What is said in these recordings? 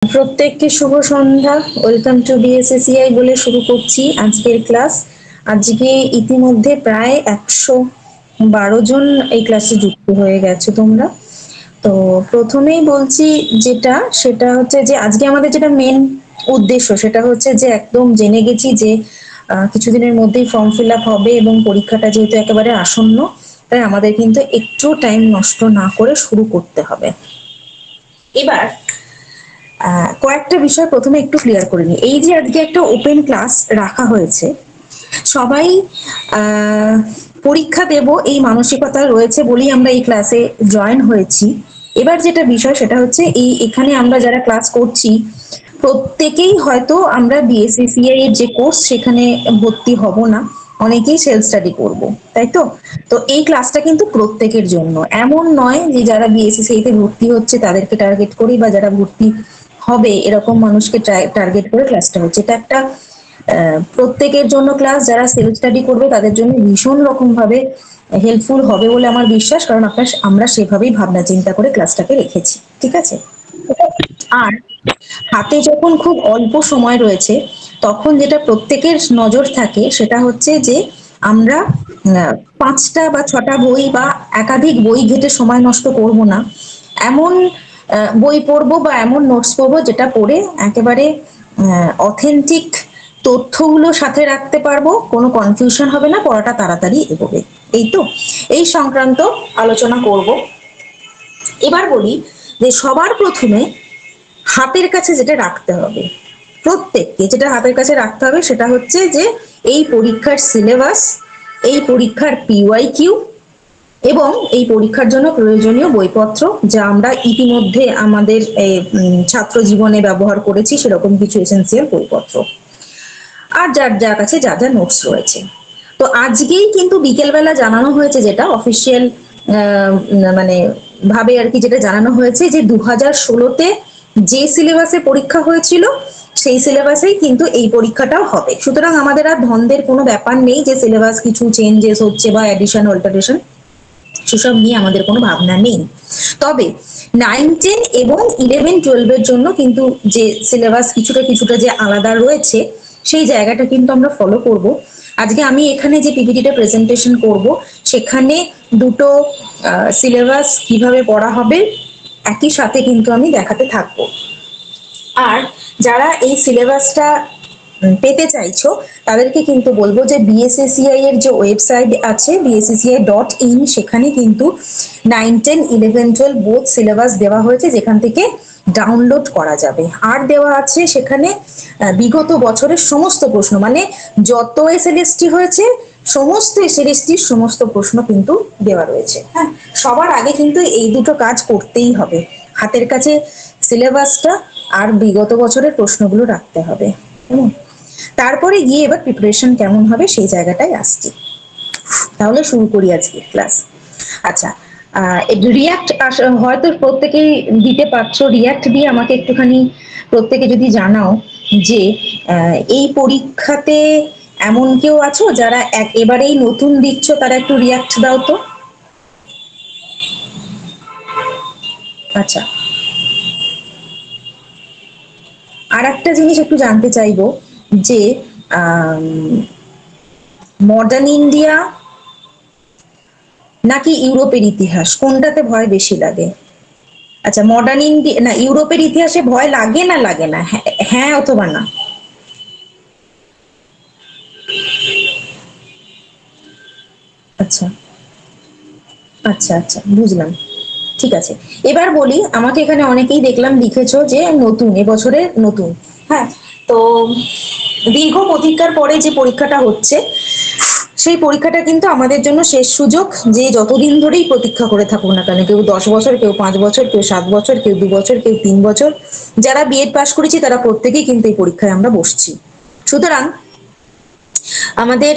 প্রত্যেককে শুভ সন্ধ্যা। Welcome to BSACI বলে শুরু করছি আজকের ক্লাস। আজকে ইতিমধ্যে প্রায় 112 জন এই ক্লাসে যুক্ত হয়ে গেছে তোমরা। তো প্রথমেই বলছি সেটা হচ্ছে যে আজকে আমাদের যেটা মেন উদ্দেশ্য সেটা হচ্ছে যে একদম জেনে গেছি যে কিছুদিনের মধ্যেই ফর্ম ফিল আপ হবে এবং পরীক্ষাটা যেহেতু একেবারে আসন্ন, তাই আমাদের কিন্তু একটু টাইম নষ্ট না করে শুরু করতে হবে। এবার কয়েকটা বিষয় প্রথমে একটু ক্লিয়ার করে নিই। এই যে আজকে একটা ওপেন ক্লাস রাখা হয়েছে, সবাই পরীক্ষা দেব এই মানসিকতা রয়েছে বলেই আমরা এই ক্লাসে জয়েন হয়েছি। এবার যেটা বিষয় সেটা হচ্ছে এখানে আমরা যারা ক্লাস করছি প্রত্যেকেই হয়তো আমরা বিএসসিসিআই এর যে কোর্স সেখানে ভর্তি হব না, অনেকেই সেলফ স্টাডি করব, তাই তো? তো এই ক্লাসটা কিন্তু প্রত্যেকের জন্য, এমন নয় যে যারা বিএসসিসিআই তে ভর্তি হচ্ছে তাদেরকে টার্গেট করি বা যারা ভর্তি হবে এরকম মানুষকে টার্গেট করে ক্লাসটা হচ্ছে। এটা একটা প্রত্যেকের জন্য ক্লাস। যারা সেলফ স্টাডি করবে তাদের জন্য ভীষণ রকম ভাবে হেল্পফুল হবে বলে আমার বিশ্বাস, কারণ আমরা সেভাবেই ভাবনা চিন্তা করে ক্লাসটাকে রেখেছি, ঠিক আছে? আর হাতে যখন খুব অল্প সময় রয়েছে তখন যেটা প্রত্যেকের নজর থাকে সেটা হচ্ছে যে আমরা 5টা বা 6টা বই বা একাধিক বই ঘেটে সময় নষ্ট করব না। এমন বই পড়বো বা এমন নোটস পড়বো যেটা পড়ে একেবারে অথেন্টিক তথ্যগুলো সাথে রাখতে পারবো, কোনো কনফিউশন হবে না, পড়াটা তাড়াতাড়ি এগোবে। এই তো এই সংক্রান্ত আলোচনা করব। এবার বলি যে সবার প্রথমে হাতের কাছে যেটা রাখতে হবে, প্রত্যেককে যেটা হাতের কাছে রাখতে হবে সেটা হচ্ছে যে এই পরীক্ষার সিলেবাস, এই পরীক্ষার পিওয়াইকিউ এবং এই পরীক্ষার জন্য প্রয়োজনীয় বইপত্র, যা আমরা ইতিমধ্যে আমাদের ছাত্র জীবনে ব্যবহার করেছি সেরকম কিছু এসেন্সিয়াল বইপত্র, আর যার যার কাছে যা যা নোটস রয়েছে। তো আজকেই কিন্তু বিকেলবেলা জানানো হয়েছে, যেটা অফিসিয়াল মানে ভাবে আর কি, যেটা জানানো হয়েছে যে 2016-তে যে সিলেবাসে পরীক্ষা হয়েছিল সেই সিলেবাসেই কিন্তু এই পরীক্ষাটাও হবে। সুতরাং আমাদের আর ধন্দের কোনো ব্যাপার নেই যে সিলেবাস কিছু চেঞ্জেস হচ্ছে বা অ্যাডিশন অল্টারেশন, সেসব নিয়ে আমাদের কোনো ভাবনা নেই। তবে 9, 10 এবং 11, 12-এর জন্য কিন্তু যে সিলেবাস কিছুটা কিছুটা যে আলাদা রয়েছে সেই জায়গাটা কিন্তু আমরা ফলো করব। আজকে আমি এখানে যে পিপিটিটা প্রেজেন্টেশন করব সেখানে দুটো সিলেবাস কিভাবে পড়া হবে একই সাথে কিন্তু আমি দেখাতে থাকবো। আর যারা এই সিলেবাসটা পেতে চাইছো তাদেরকে কিন্তু বলবো যে বিএসএসিআই এর যে ওয়েবসাইট আছে bssci.in, সেখানে কিন্তু 9, 10, 11, 12 বোথ সিলেবাস দেওয়া হয়েছে, যেখান থেকে ডাউনলোড করা যাবে। আর দেওয়া আছে সেখানে বিগত বছরের সমস্ত প্রশ্ন, মানে যত এসএলএসটি হয়েছে সমস্ত এসএলএসটির সমস্ত প্রশ্ন কিন্তু দেওয়া রয়েছে। হ্যাঁ, সবার আগে কিন্তু এই দুটো কাজ করতেই হবে, হাতের কাছে সিলেবাসটা আর বিগত বছরের প্রশ্নগুলো রাখতে হবে। তারপরে গিয়ে এবার প্রিপারেশন কেমন হবে সেই জায়গাটায় আসছি। তাহলে শুরু করি আজকে ক্লাস। আচ্ছা, রিয়াক্ট হয়তো প্রত্যেকেই দিতে পারছো, রিয়াক্ট দিয়ে আমাকে একটুখানি প্রত্যেকে যদি জানাও যে এই পরীক্ষাতে এমন কেউ আছো যারা এবারেই নতুন দিচ্ছ, তারা একটু রিয়াক্ট দাও তো। আচ্ছা, আর একটা জিনিস একটু জানতে চাইবো যে মডার্ন ইন্ডিয়া নাকি ইউরোপের ইতিহাস, কোনটাতে ভয় বেশি লাগে? আচ্ছা, মডার্ন ইন্ডিয়া না ইউরোপের ইতিহাসে ভয় লাগে না লাগে না, হ্যাঁ অথবা না। আচ্ছা আচ্ছা আচ্ছা, বুঝলাম, ঠিক আছে। এবার বলি, আমাকে এখানে অনেকেই দেখলাম লিখেছো যে নতুন, এবছরে নতুন। হ্যাঁ, তো দীর্ঘ প্রতীক্ষার পরে যে পরীক্ষাটা হচ্ছে সেই পরীক্ষাটা কিন্তু আমাদের জন্য শেষ সুযোগ, যে যতদিন ধরেই প্রতীক্ষা করে থাকুক না কেন, কেউ 10 বছর, কেউ 5 বছর, কেউ 7 বছর, কেউ 2 বছর, কেউ 3 বছর, যারা বিএড পাশ করেছি তারা প্রত্যেকেই কিন্তু এই পরীক্ষায় আমরা বসছি। সুতরাং আমাদের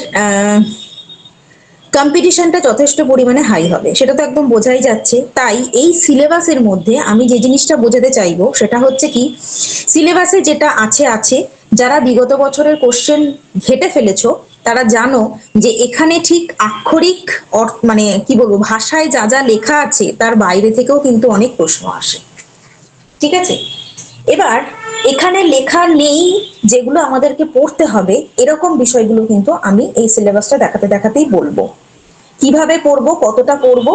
কম্পিটিশনটা যথেষ্ট পরিমাণে হাই হবে, সেটা তো একদম বোঝাই যাচ্ছে। তাই এই সিলেবাসের মধ্যে আমি যে জিনিসটা বোঝাতে চাইবো সেটা হচ্ছে কি, সিলেবাসে যেটা আছে আছে, যারা বিগত বছরের কোশ্চেন ঘেটে ফেলেছো তারা জানো যে এখানে ঠিক আক্ষরিক মানে কি বলবো, ভাষায় যা যা লেখা আছে তার বাইরে থেকেও কিন্তু অনেক প্রশ্ন আসে, ঠিক আছে? এবার এখানে লেখা নেই যেগুলো আমাদেরকে পড়তে হবে, এরকম বিষয়গুলো কিন্তু আমি এই সিলেবাসটা দেখাতে দেখাতেই বলবো। কিভাবে পড়বো, কতটা পড়বো,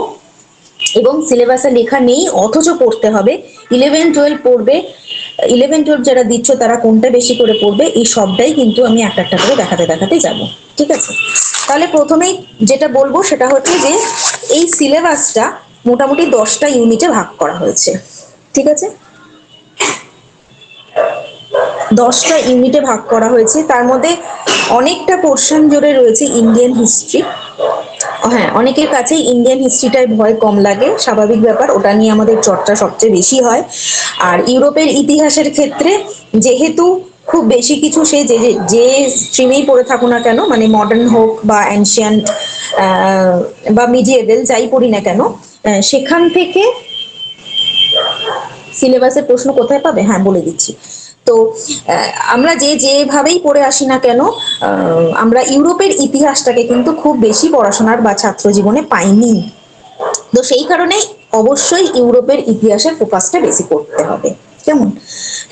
এবং সিলেবাসে লেখা নেই অথচ পড়তে হবে, 11-12 পড়বে, 11-12 যারা দিচ্ছ তারা কোনটা বেশি করে পড়বে, এই সবটাই কিন্তু আমি একটা একটা করে দেখাতে দেখাতে যাব। ঠিক আছে, তাহলে প্রথমেই যেটা বলবো সেটা হচ্ছে যে এই সিলেবাসটা মোটামুটি 10টা ইউনিটে ভাগ করা হয়েছে। ঠিক আছে, 10টা ইউনিটে ভাগ করা হয়েছে, তার মধ্যে অনেকটা পোর্শন জুড়ে রয়েছে ইন্ডিয়ান হিস্ট্রি। হ্যাঁ, অনেকের কাছে ইন্ডিয়ান হিস্ট্রিটায় ভয় কম লাগে, স্বাভাবিক ব্যাপার, ওটা নিয়ে আমাদের চর্চা সবচেয়ে বেশি হয়। আর ইউরোপের ইতিহাসের ক্ষেত্রে যেহেতু খুব বেশি কিছু সে যে যে স্ট্রিমেই পড়ে থাকো না কেন, মানে মডার্ন হোক বা অ্যানশিয়ান্ট বা মিডিয়েভেল যাই পড়ি না কেন, সেখান থেকে সিলেবাসের প্রশ্ন কোথায় পাবে, হ্যাঁ বলে দিচ্ছি। তো আমরা যেভাবেই পড়ে আসি না কেন, আমরা ইউরোপের ইতিহাসটাকে কিন্তু খুব বেশি পড়াশোনার বা ছাত্র জীবনে পাইনি। তো সেই কারণে অবশ্যই ইউরোপের ইতিহাসের ফোকাসটা বেশি করতে হবে। কেমন?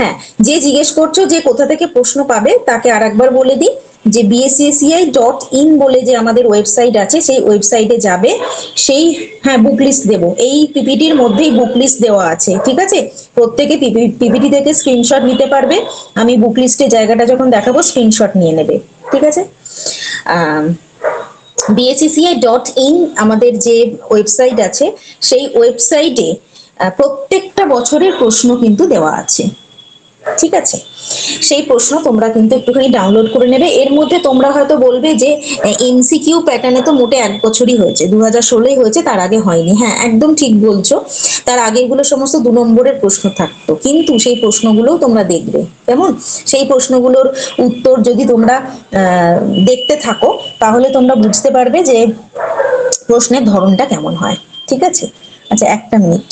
হ্যাঁ, যে জিজ্ঞেস করছো যে কোথা থেকে প্রশ্ন পাবে তাকে আরেকবার বলে দিই যে bscci.in বলে যে আমাদের ওয়েবসাইট আছে, সেই ওয়েবসাইটে যাবে, সেই হ্যাঁ বুক লিস্ট দেবো, এই পিপিটির মধ্যেই বুক লিস্ট দেওয়া আছে। ঠিক আছে, প্রত্যেকে পিপিটি থেকে স্ক্রিনশট নিতে পারবে, আমি বুক লিস্টের জায়গাটা যখন দেখাবো স্ক্রিনশট নিয়ে নেবে। ঠিক আছে, bscci.in আমাদের যে ওয়েবসাইট আছে, সেই ওয়েবসাইটে প্রত্যেকটা বছরের প্রশ্ন কিন্তু দেওয়া আছে। ঠিক আছে, সেই প্রশ্ন তোমরা কিন্তু একটুখানি ডাউনলোড করে নেবে। এর মধ্যে তোমরা হয়তো বলবে যে এমসিকিউ প্যাটার্নে তো মোটে 1 বছরই হয়েছে, 2016 হয়েছে, তার আগে হয়নি। হ্যাঁ, একদম ঠিক বলছো, তার আগেরগুলো সমস্ত 2 নম্বরের প্রশ্ন থাকতো, কিন্তু সেই প্রশ্নগুলোও তোমরা দেখবে। কেমন? সেই প্রশ্নগুলোর উত্তর যদি তোমরা দেখতে থাকো তাহলে তোমরা বুঝতে পারবে যে প্রশ্নের ধরনটা কেমন হয়। ঠিক আছে, আচ্ছা একটা মিনিট,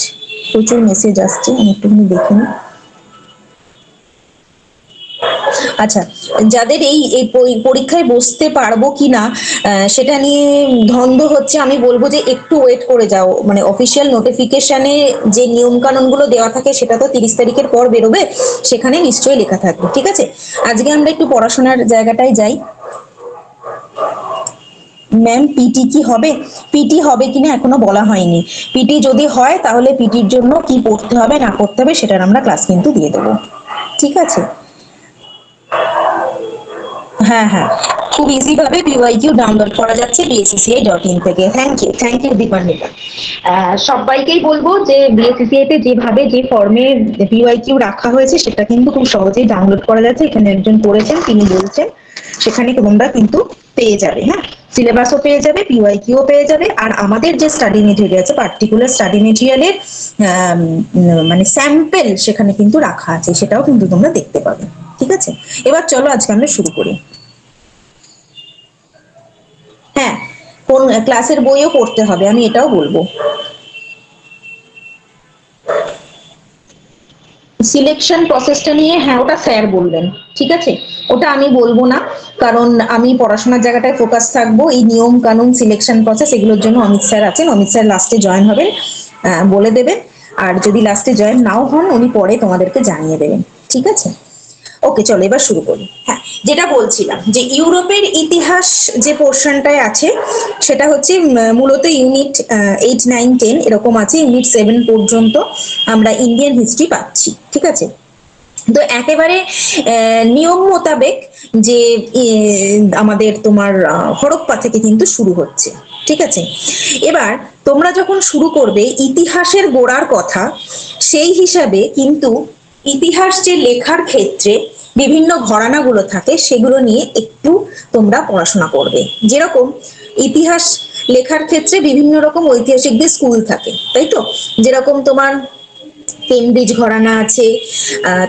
প্রচুর মেসেজ আসছে, আমি একটুখানি দেখে নিই। আচ্ছা, যাদের এই পরীক্ষায় বসতে পারবো কিনা সেটা নিয়ে ধন্দ হচ্ছে, আমি বলবো যে একটু ওয়েট করে যাও, মানে অফিসিয়াল নোটিফিকেশনে যে নিয়ম কানুন গুলো দেওয়া থাকে সেটা তো 30 তারিখের পর বেরোবে, সেখানে নিশ্চয়ই লেখা থাকবে। ঠিক আছে, আজকে আমরা একটু পড়াশোনার জায়গাটায় যাই। ম্যাম পিটি কি হবে? পিটি হবে কিনা এখনো বলা হয়নি। পিটি যদি হয় তাহলে পিটির জন্য কি পড়তে হবে না পড়তে হবে সেটার আমরা ক্লাস কিন্তু দিয়ে দেবো। ঠিক আছে, হ্যাঁ হ্যাঁ, খুব ইজি ভাবে পিওয়াইকিউ ডাউনলোড করা যাচ্ছে bscci.in থেকে। Thank you Dipanwita. সবাইকেই বলবো যে বিএসসিসিআই তে যেভাবে যে ফর্মে পিওয়াইকিউ রাখা হয়েছে সেটা কিন্তু খুব সহজেই ডাউনলোড করা যাচ্ছে। এখানে একজন করেছেন, তিনি বলছেন, সেখানে তোমরা কিন্তু পেয়ে যাবে। হ্যাঁ, সিলেবাসও পেয়ে যাবে, পিওয়াইকিউ পেয়ে যাবে, আর আমাদের যে স্টাডি মেটেরিয়াল আছে, পার্টিকুলার স্টাডি মেটেরিয়ালের মানে স্যাম্পল সেখানে কিন্তু রাখা আছে, সেটাও কিন্তু তোমরা দেখতে পাবে। ঠিক আছে, এবার চলো আজকে আমরা শুরু করি। হ্যাঁ, কোন ক্লাসের বইও পড়তে হবে আমি এটাও বলবো। সিলেকশন প্রসেসটা নিয়ে হ্যাঁ ওটা স্যার বলবেন। ঠিক আছে, ওটা আমি বলবো না, কারণ আমি পড়াশোনার জায়গাটায় ফোকাস থাকবো। এই নিয়ম কানুন, সিলেকশন প্রসেস, এগুলোর জন্য অমিত স্যার আছেন, অমিত স্যার লাস্টে জয়েন হবেন, বলে দেবেন। আর যদি লাস্টে জয়েন নাও হন উনি পরে তোমাদেরকে জানিয়ে দেবেন। ঠিক আছে, ওকে চলো এবার শুরু করি। হ্যাঁ, যেটা বলছিলাম যে ইউরোপের ইতিহাস যে পোর্শনটায় আছে সেটা হচ্ছে মূলত ইউনিট 8, 9, 10 এরকম আছে, ইউনিট 7 পর্যন্ত আমরা ইন্ডিয়ান হিস্ট্রি পাচ্ছি। ঠিক আছে, তো একেবারে নিয়ম মোতাবেক যে আমাদের তোমার হরপ্পা থেকে কিন্তু শুরু হচ্ছে। ঠিক আছে, এবার তোমরা যখন শুরু করবে ইতিহাসের গোড়ার কথা, সেই হিসাবে কিন্তু ইতিহাস যে লেখার ক্ষেত্রে বিভিন্ন ঘরানাগুলো থাকে সেগুলো নিয়ে একটু তোমরা পড়াশোনা করবে। যেরকম ইতিহাস লেখার ক্ষেত্রে বিভিন্ন রকম ঐতিহাসিকদের স্কুল থাকে, তাই তো? যেরকম তোমার কেমব্রিজ ঘরানা আছে,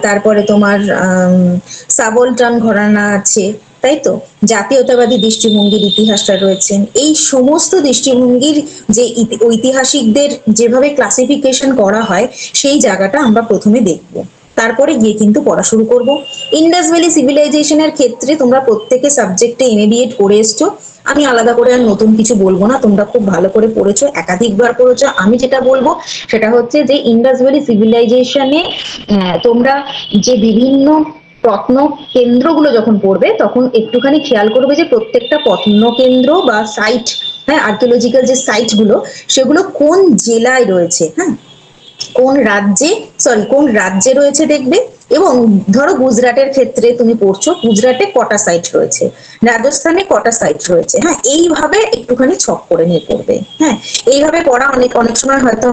তারপরে তোমার সাবলটান ঘরানা আছে, তাই তো? জাতীয়তাবাদী দৃষ্টিভঙ্গির ইতিহাসটা রয়েছেন। এই সমস্ত দৃষ্টিভঙ্গির যে ঐতিহাসিকদের যেভাবে ক্লাসিফিকেশন করা হয় সেই জায়গাটা আমরা প্রথমে দেখব। তারপরে গিয়ে কিন্তু পড়া শুরু করব। ইন্ডাস ভ্যালি সিভিলাইজেশনের ক্ষেত্রে তোমরা প্রত্যেকে সাবজেক্টে এমএ করে এসছো, আমি আলাদা করে আর নতুন কিছু বলবো না, তোমরা খুব ভালো করে পড়েছো, একাধিকবার পড়েছো। আমি যেটা বলবো সেটা হচ্ছে যে ইন্ডাস ভ্যালি সিভিলাইজেশনে তোমরা যে বিভিন্ন প্রত্ন কেন্দ্রগুলো যখন পড়বে তখন একটুখানি খেয়াল করবে যে প্রত্যেকটা প্রত্ন কেন্দ্র বা সাইট, হ্যাঁ, আর্কিওলজিক্যাল যে সাইট গুলো সেগুলো কোন জেলায় রয়েছে, হ্যাঁ, কোন রাজ্যে রয়েছে দেখবে। এবং ধরো গুজরাটের ক্ষেত্রে তুমি পড়ছো, গুজরাটে কটা সাইট রয়েছে, রাজস্থানে কটা সাইট রয়েছে, হ্যাঁ, এইভাবে একটুখানি ছক করে নিয়ে পড়বে। হ্যাঁ, এইভাবে পড়া অনেক সময় হয়তো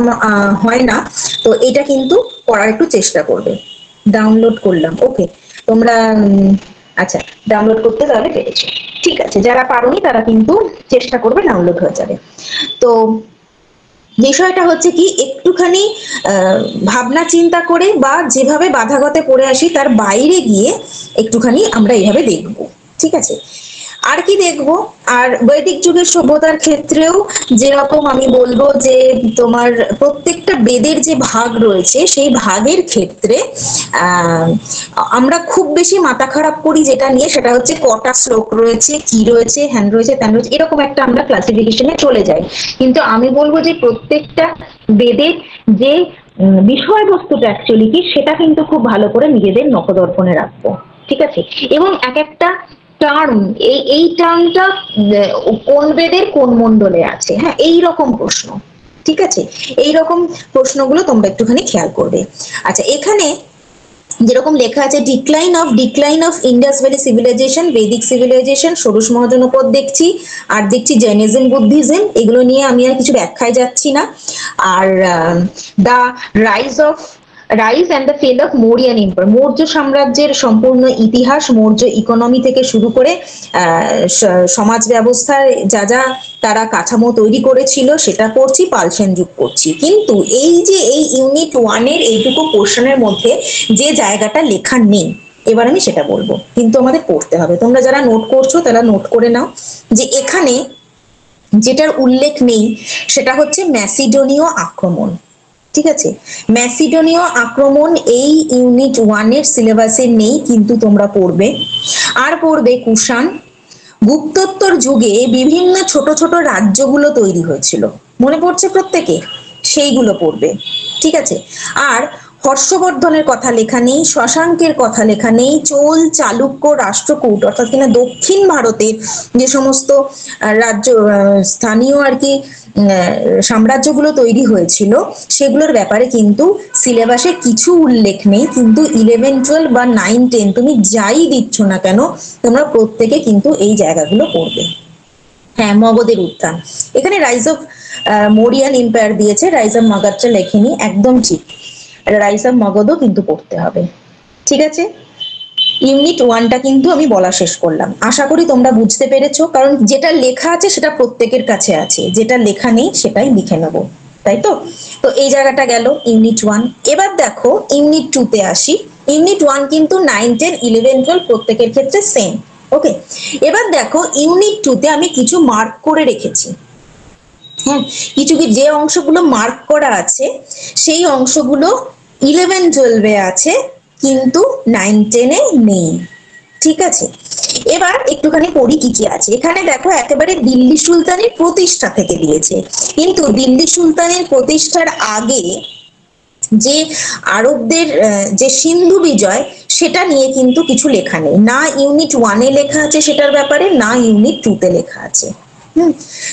হয় না, তো এটা কিন্তু পড়ার একটু চেষ্টা করবে। ডাউনলোড করলাম, ওকে, তোমরা আচ্ছা ডাউনলোড করতে তাহলে পেরেছো, ঠিক আছে। যারা পারোনি তারা কিন্তু চেষ্টা করবে, ডাউনলোড হয়ে যাবে। তো বিষয়টা হচ্ছে কি, একটুখানি ভাবনা চিন্তা করে বা যেভাবে বাধাগতে পড়ে আসি তার বাইরে গিয়ে একটুখানি আমরা এইভাবে দেখব, ঠিক আছে। আর কি দেখবো, আর বৈদিক যুগের সভ্যতার ক্ষেত্রেও যেরকম আমি বলবো যে তোমার প্রত্যেকটা বেদের যে ভাগ রয়েছে সেই ভাগের ক্ষেত্রে আমরা খুব বেশি মাথা খারাপ করি যেটা নিয়ে, সেটা হচ্ছে কটা শ্লোক রয়েছে, কি রয়েছে, হ্যান রয়েছে, ত্যান রয়েছে, এরকম একটা আমরা ক্লাসিফিকেশনে চলে যাই। কিন্তু আমি বলবো যে প্রত্যেকটা বেদের যে বিষয়বস্তুটা অ্যাকচুয়ালি কি সেটা কিন্তু খুব ভালো করে নিজেদের নখদর্পণে রাখবো, ঠিক আছে। এবং এক একটা টার্ম, এই টার্মটা কোন বেদের কোন মন্ডলে আছে, হ্যাঁ, এই রকম প্রশ্ন, ঠিক আছে। এই রকম প্রশ্নগুলো তোমরা একটুখানি খেয়াল করবে। আচ্ছা, এখানে যেরকম লেখা আছে decline of Indus valley civilisation, Vedic civilisation, ষোড়শ মহাজনপদ দেখছি, আর দেখছি জৈনিজম, বুদ্ধিজম, এগুলো নিয়ে আমি আর কিছু ব্যাখ্যায় যাচ্ছি না। Are the rise and the fail of Mauryan empire, Maurya সাম্রাজ্যের সম্পূর্ণ ইতিহাস, মৌর্য ইকোনমি থেকে শুরু করে সমাজ ব্যবস্থায় যা যা তারা কাঠামো তৈরি করেছিল সেটা পড়ছি, পালসেন যুগ পড়ছি। কিন্তু এই যে এই ইউনিট 1 এর এইটুকু পোর্শনের মধ্যে যে জায়গাটা লেখা নেই, এবার আমি সেটা বলবো, কিন্তু আমাদের পড়তে হবে। তোমরা যারা নোট করছো তারা নোট করে নাও যে এখানে যেটার উল্লেখ নেই সেটা হচ্ছে ম্যাসিডোনীয় আক্রমণ, ঠিক আছে। ম্যাসিডোনীয় আক্রমণ এই ইউনিট 1 এর সিলেবাসে নেই, কিন্তু তোমরা পড়বে। আর পড়বে কুষাণ, গুপ্তোত্তর যুগে বিভিন্ন ছোট ছোট রাজ্যগুলো তৈরি হয়েছিল, মনে পড়ছে প্রত্যেকে, সেইগুলো পড়বে, ঠিক আছে। আর হর্ষবর্ধনের কথা লেখা নেই, শশাঙ্কের কথা লেখা নেই, চোল, চালুক্য, রাষ্ট্রকূট অর্থাৎ কিনা দক্ষিণ ভারতের যে সমস্ত রাজ্য স্থানীয় আর কি সাম্রাজ্যগুলো তৈরি হয়েছিল সেগুলোর ব্যাপারে কিন্তু সিলেবাসে কিছু উল্লেখ নেই। কিন্তু 11, 12 বা 9, 10 তুমি যাই দিচ্ছ না কেন তোমরা প্রত্যেকে কিন্তু এই জায়গাগুলো পড়বে। হ্যাঁ, মগধের উত্থান, এখানে রাইজ অফ মৌরিয়ান এম্পায়ার দিয়েছে, রাইজ অফ মগধটা লেখেনি, একদম ঠিক, রাইজ অফ মগধও কিন্তু পড়তে হবে, ঠিক আছে। ইউনিট 1টা কিন্তু আমি বলা শেষ করলাম, আশা করি তোমরা বুঝতে পেরেছো, কারণ যেটা লেখা আছে সেটা প্রত্যেকের কাছে আছে, যেটা লেখা নেই সেটাই লিখে নেবো, তাই তো। তো এই জায়গাটা গেল ইউনিট 1। এবার দেখো ইউনিট 2 তে আসি। ইউনিট 1 কিন্তু 9, 10, 11, 12 প্রত্যেকের ক্ষেত্রে সেম, ওকে। এবার দেখো ইউনিট 2 তে আমি কিছু মার্ক করে রেখেছি, হ্যাঁ, কিছু যে অংশগুলো মার্ক করা আছে সেই অংশগুলো 11, 12 আছে, কিন্তু 9, 10 এ নেই, ঠিক আছে। এবার একটুখানি পড়ি কি কি আছে। এখানে দেখো একেবারে দিল্লি সুলতানের প্রতিষ্ঠা থেকে দিয়েছে, কিন্তু দিল্লি সুলতানের প্রতিষ্ঠার আগে যে আরবদের যে সিন্ধু বিজয় সেটা নিয়ে কিন্তু কিছু লেখা নেই, না ইউনিট 1 এ লেখা আছে সেটার ব্যাপারে, না ইউনিট 2 তে লেখা আছে।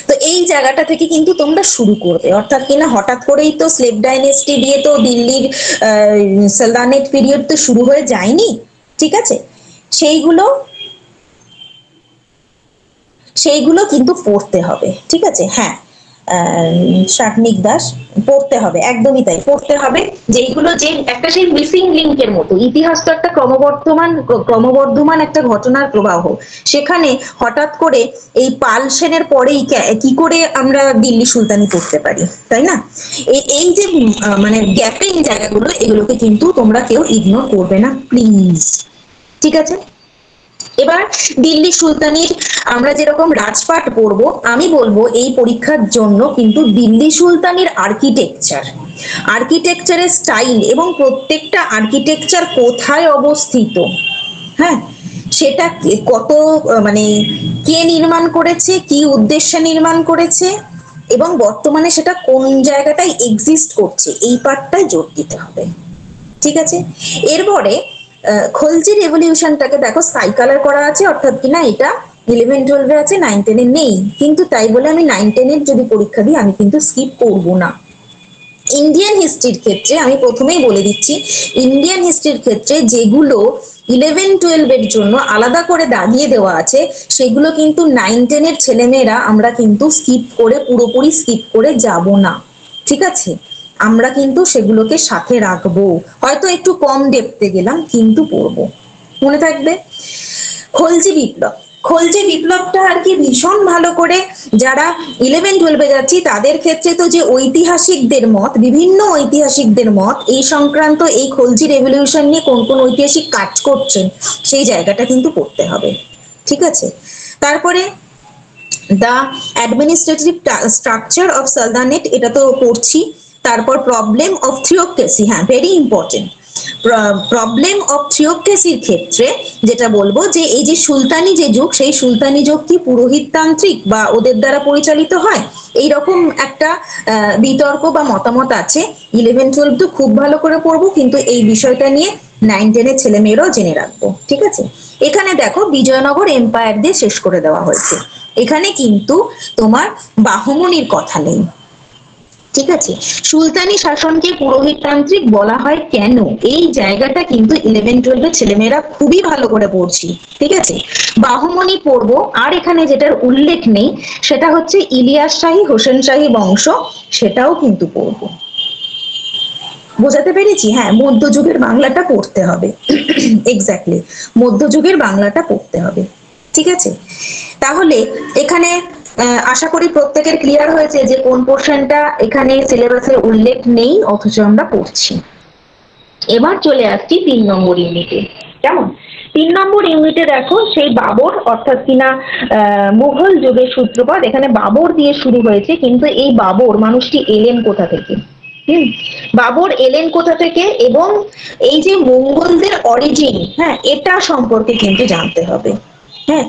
তো এই জায়গাটা থেকে কিন্তু তোমরা শুরু করবে, অর্থাৎ কিনা হঠাৎ করেই তো স্লেভ ডাইনেস্টি দিয়ে তো দিল্লির সালতানেট পিরিয়ড তো শুরু হয়ে যায়নি, ঠিক আছে। সেইগুলো কিন্তু পড়তে হবে, ঠিক আছে। হ্যাঁ, শাকনিক দাস পড়তে হবে, একদমই তাই, পড়তে হবে। যেইগুলো যে একটা সেই মিসিং লিঙ্কের মতো, ইতিহাস তো একটা ক্রমবর্ধমান একটা ঘটনার প্রবাহ, সেখানে হঠাৎ করে এই পাল সেনের পরেই কি করে আমরা দিল্লি সুলতানি করতে পারি, তাই না। এই যে মানে গ্যাপিং জায়গাগুলো, এগুলোকে কিন্তু তোমরা কেউ ইগনোর করবে না প্লিজ, ঠিক আছে। এবার দিল্লি সুলতানির আমরা যেরকম রাজপাট পড়বো, আমি বলবো এই পরীক্ষার জন্য কিন্তু দিল্লি সুলতানির আর্কিটেকচারের স্টাইল এবং প্রত্যেকটা আর্কিটেকচার কোথায় অবস্থিত, হ্যাঁ, সেটা কত মানে কে নির্মাণ করেছে, কি উদ্দেশ্যে নির্মাণ করেছে, এবং বর্তমানে সেটা কোন জায়গাটায় এক্সিস্ট করছে, এই পার্টটায় জোর দিতে হবে। ঠিক আছে, এরপরে খলজি রেভলিউশনটাকে দেখো সাইকালার করা আছে, অর্থাৎ কিনা এটা 11-12 আছে, 9-10 নেই, কিন্তু তাই বলে আমি 9-10 যদি পরীক্ষা দিই আমি কিন্তু স্কিপ করবো না। ইন্ডিয়ান হিস্ট্রির ক্ষেত্রে আমি প্রথমেই বলে দিচ্ছি, ইন্ডিয়ান হিস্ট্রির ক্ষেত্রে যেগুলো 11-12 জন্য আলাদা করে দাগিয়ে দেওয়া আছে সেগুলো কিন্তু 9-10 ছেলেমেয়েরা আমরা কিন্তু পুরোপুরি স্কিপ করে যাব না। ঠিক আছে, আমরা কিন্তু সেগুলোকে সাথে রাখবো, হয়তো একটু কম ডেপতে গেলাম কিন্তু পড়বো, মনে থাকবে। খলজি বিপ্লবটা আর কি ভীষণ ভালো করে যারা 11-12 যাচ্ছি তাদের ক্ষেত্রে তো যে ঐতিহাসিকদের মত, বিভিন্ন ঐতিহাসিকদের মত এই সংক্রান্ত, এই খলজি রেভলিউশন নিয়ে কোন কোন ঐতিহাসিক কাজ করছেন সেই জায়গাটা কিন্তু পড়তে হবে। ঠিক আছে, তারপরে দ্য অ্যাডমিনিস্ট্রেটিভ স্ট্রাকচার অফ সালতানেট, এটা তো পড়ছি। তারপর প্রবলেম অফ থিওক্রেসি, হ্যাঁ ভেরি ইম্পর্টেন্ট, প্রবলেম অফ থিওক্রেসির ক্ষেত্রে যেটা বলবো যে এই যে সুলতানি যে যুগ, সেই সুলতানি যুগ কি পুরোহিততান্ত্রিক বা ওদের দ্বারা পরিচালিত হয়, এইরকম একটা বিতর্ক বা মতামত আছে। 11-12 তো খুব ভালো করে পড়বো, কিন্তু এই বিষয়টা নিয়ে 9-10 ছেলে মেয়েরাও জেনে রাখবো। ঠিক আছে, এখানে দেখো বিজয়নগর এম্পায়ার দিয়ে শেষ করে দেওয়া হয়েছে, এখানে কিন্তু তোমার বাহমনির কথা নেই। ঠিক আছে, সুলতানি শাসনকে পুরোহিততান্ত্রিক বলা হয় কেন, এই জায়গাটা কিন্তু 11-12 ছেলেমেয়েরা খুবই ভালো করে পড়ছি। ঠিক আছে, বাহমনি পড়বো, আর এখানে যেটার উল্লেখ নেই সেটা হচ্ছে ইলিয়াস শাহী হোসেন শাহী বংশ, সেটাও কিন্তু পড়বো। বোঝাতে পেরেছি? হ্যাঁ, মধ্যযুগের বাংলাটা পড়তে হবে, এক্স্যাক্টলি মধ্যযুগের বাংলাটা পড়তে হবে। ঠিক আছে, তাহলে এখানে আশা করি প্রত্যেকের ক্লিয়ার হয়েছে যে কোন পোর্শনটা এখানে সিলেবাসে উল্লেখ নেই অথচ আমরা পড়ছি। এবার চলে আসছি 3 নম্বর ইউনিটে। কেমন? 3 নম্বর ইউনিটে দেখো সেই বাবর, অর্থাৎ কিনা মুঘল যুগের সূত্রপাত, এখানে বাবর দিয়ে শুরু হয়েছে, কিন্তু এই বাবর মানুষটি এলেন কোথা থেকে? বাবর এলেন কোথা থেকে, এবং এই যে মঙ্গলদের অরিজিন, হ্যাঁ, এটা সম্পর্কে কিন্তু জানতে হবে। হ্যাঁ,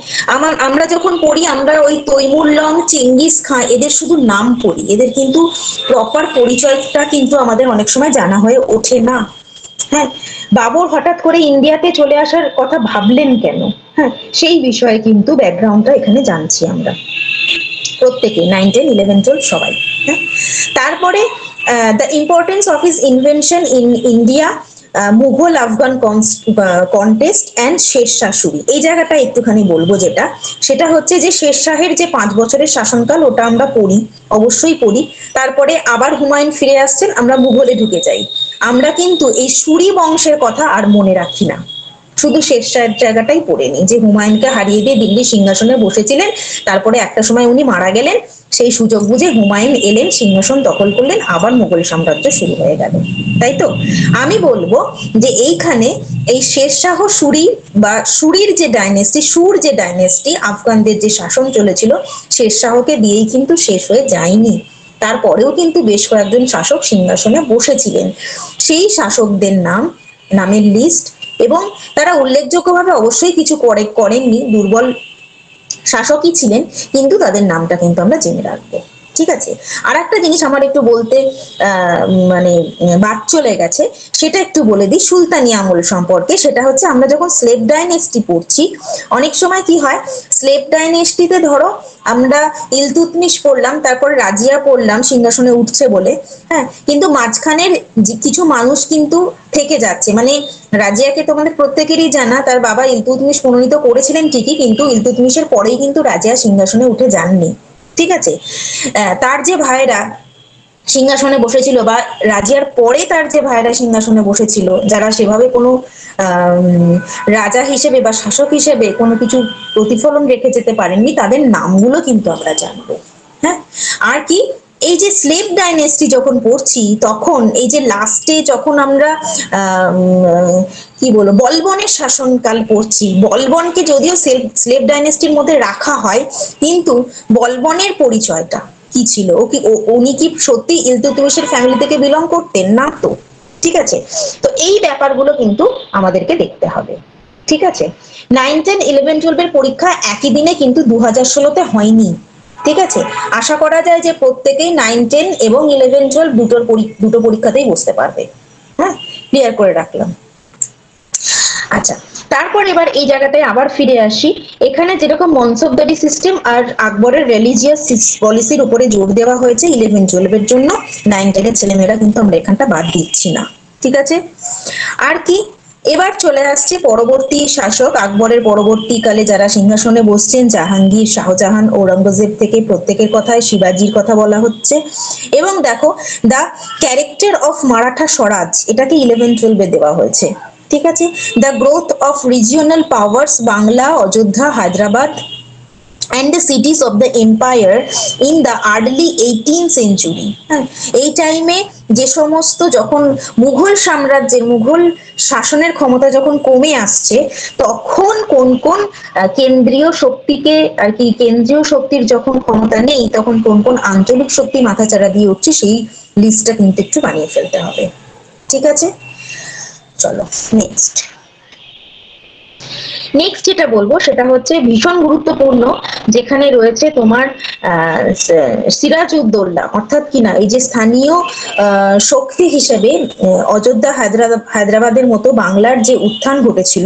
আমরা যখন পড়ি আমরা ওই তৈমুর লং, চেঙ্গিস খান এদের শুধু নাম পড়ি, এদের কিন্তু প্রপার পরিচয়টা কিন্তু আমাদের অনেক সময় জানা হয়ে ওঠে না। হ্যাঁ, বাবর হঠাৎ করে ইন্ডিয়াতে চলে আসার কথা ভাবলেন কেন, হ্যাঁ, সেই বিষয়ে কিন্তু ব্যাকগ্রাউন্ডটা এখানে জানছি আমরা প্রত্যেকে, 9-10-11-12 সবাই। হ্যাঁ, তারপরে the importance of his invention in India, Mughal Afghan contest and Sher Shah Suri, এই জায়গাটা একটুখানি বলবো, যেটা সেটা হচ্ছে যে শেরশাহের যে 5 বছরের শাসনকাল ওটা আমরা পড়ি, অবশ্যই পড়ি। তারপরে আবার হুমায়ুন ফিরে আসছেন, আমরা মুঘলে ঢুকে যাই, আমরা কিন্তু এই সুরি বংশের কথা আর মনে রাখি না, শুধু শেরশাহের জায়গাটাই পড়ে নি, যে হুমায়ুনকে হারিয়ে দিয়ে দিল্লি সিংহাসনে বসেছিলেন, তারপরে একটা সময় উনি মারা গেলেন, সেই সুযোগ বুঝে হুমায়ুন এলেন, সিংহাসন দখল করলেন, আবার মুঘল সাম্রাজ্য শুরু হয়ে গেল। তাই তো আমি বলবো যে এইখানে এই শেরশাহ সুরি বা সুরির যে ডাইনেস্টি, সুর যে ডাইনেস্টি, আফগানদের যে শাসন চলেছিল শেরশাহকে দিয়েই কিন্তু শেষ হয়ে যায়নি, তারপরেও কিন্তু বেশ কয়েকজন শাসক সিংহাসনে বসেছিলেন। সেই শাসকদের নামের লিস্ট, এবং তারা উল্লেখযোগ্যভাবে অবশ্যই কিছু করেননি, দুর্বল শাসকই ছিলেন, কিন্তু তাদের নামটা কিন্তু আমরা জেনে রাখবো। ঠিক আছে, আর একটা জিনিস আমার একটু বলতে মানে বাদ চলে গেছে, সেটা একটু বলে দিই সুলতানি আমল সম্পর্কে। সেটা হচ্ছে আমরা যখন স্লেভ ডাইনেস্টি পড়ছি, অনেক সময় কি হয়, স্লেভ ডাইনেস্টিতে ধরো আমরা ইলতুৎমিশ পড়লাম, তারপরে রাজিয়া পড়লাম সিংহাসনে উঠছে বলে, হ্যাঁ, কিন্তু মাঝখানের কিছু মানুষ কিন্তু থেকে যাচ্ছে, মানে রাজিয়াকে তোমাদের প্রত্যেকেরই জানা, তার বাবা ইলতুৎমিশ মনোনীত করেছিলেন ঠিকই, কিন্তু ইলতুৎমিশের পরেই কিন্তু রাজিয়া সিংহাসনে উঠে যাননি। ঠিক আছে, তার যে ভাইরা সিংহাসনে বসেছিল, বা রাজিয়ার পরে তার যে ভাইরা সিংহাসনে বসেছিল, যারা সেভাবে কোনো রাজা হিসেবে বা শাসক হিসেবে কোনো কিছু প্রতিফলন রেখে যেতে পারেননি, তাদের নামগুলো কিন্তু আমরা জানবো। হ্যাঁ, আর কি এই যে স্লেভ ডাইনেস্টি যখন পড়ছি তখন এই যে লাস্টে যখন আমরা কি বলবো বলবনের শাসনকাল পড়ছি, বলবনকে যদিও স্লেভ ডাইনেস্টির মধ্যে রাখা হয়, কিন্তু বলবনের পরিচয়টা কি ছিল, উনি কি সত্যি ইলতুৎমিশের ফ্যামিলি থেকে বিলং করতেন? না তো। ঠিক আছে, তো এই ব্যাপারগুলো কিন্তু আমাদেরকে দেখতে হবে। ঠিক আছে, 9, 10, 11, 12 এর পরীক্ষা একই দিনে কিন্তু 2016-তে হয়নি। ঠিক আছে, আশা করা যায় যে প্রত্যেকেই 9, 10 এবং 11, 12 দুটো পরীক্ষাতেই বসতে পারবে। হ্যাঁ, ক্লিয়ার করে রাখলাম। আচ্ছা, তারপর এবার এই জায়গাটায় আবার ফিরে আসি। এখানে যেরকম মনসবদারি সিস্টেম আর আকবরের রিলিজিয়াস পলিসির উপরে জোর দেওয়া হয়েছে 11, 12 এর জন্য, 9, 10 এর ছেলেমেয়েরা কিন্তু আমরা এখানটা বাদ দিচ্ছি না। ঠিক আছে, আর কি এবার চলে আসছে পরবর্তী শাসক আকবরের পরবর্তীকালে যারা সিংহাসনে বসছেন, জাহাঙ্গীর, শাহজাহান, ঔরঙ্গজেব থেকে প্রত্যেকের কথায় শিবাজির কথা বলা হচ্ছে। এবং দেখো দ্য ক্যারেক্টার অফ মারাঠা স্বরাজ, এটাকে 11, 12 দেওয়া হয়েছে। ঠিক আছে, the growth of regional powers, Bangla, Ayodhya, Hyderabad and the cities of the empire in the early 18th century। এই টাইমে যে সমস্ত যখন মুঘল সাম্রাজ্যের মুঘল শাসনের ক্ষমতা যখন কমে আসছে, তখন কোন কোন কেন্দ্রীয় শক্তিকে আর কি, কেন্দ্রীয় শক্তির যখন ক্ষমতা নেই তখন কোন কোন আঞ্চলিক শক্তি মাথাচাড়া দিয়ে উঠছে, সেই লিস্টটা কিন্তু একটু বানিয়ে ফেলতে হবে। ঠিক আছে, চলো নেক্সট যেটা বলবো সেটা হচ্ছে ভীষণ গুরুত্বপূর্ণ, যেখানে রয়েছে তোমার সিরাজউদ্দৌলা, অর্থাৎ কিনা এই যে স্থানীয় শক্তি হিসেবে অযোধ্যা, হায়দ্রাবাদের মতো বাংলার যে উত্থান ঘটেছিল,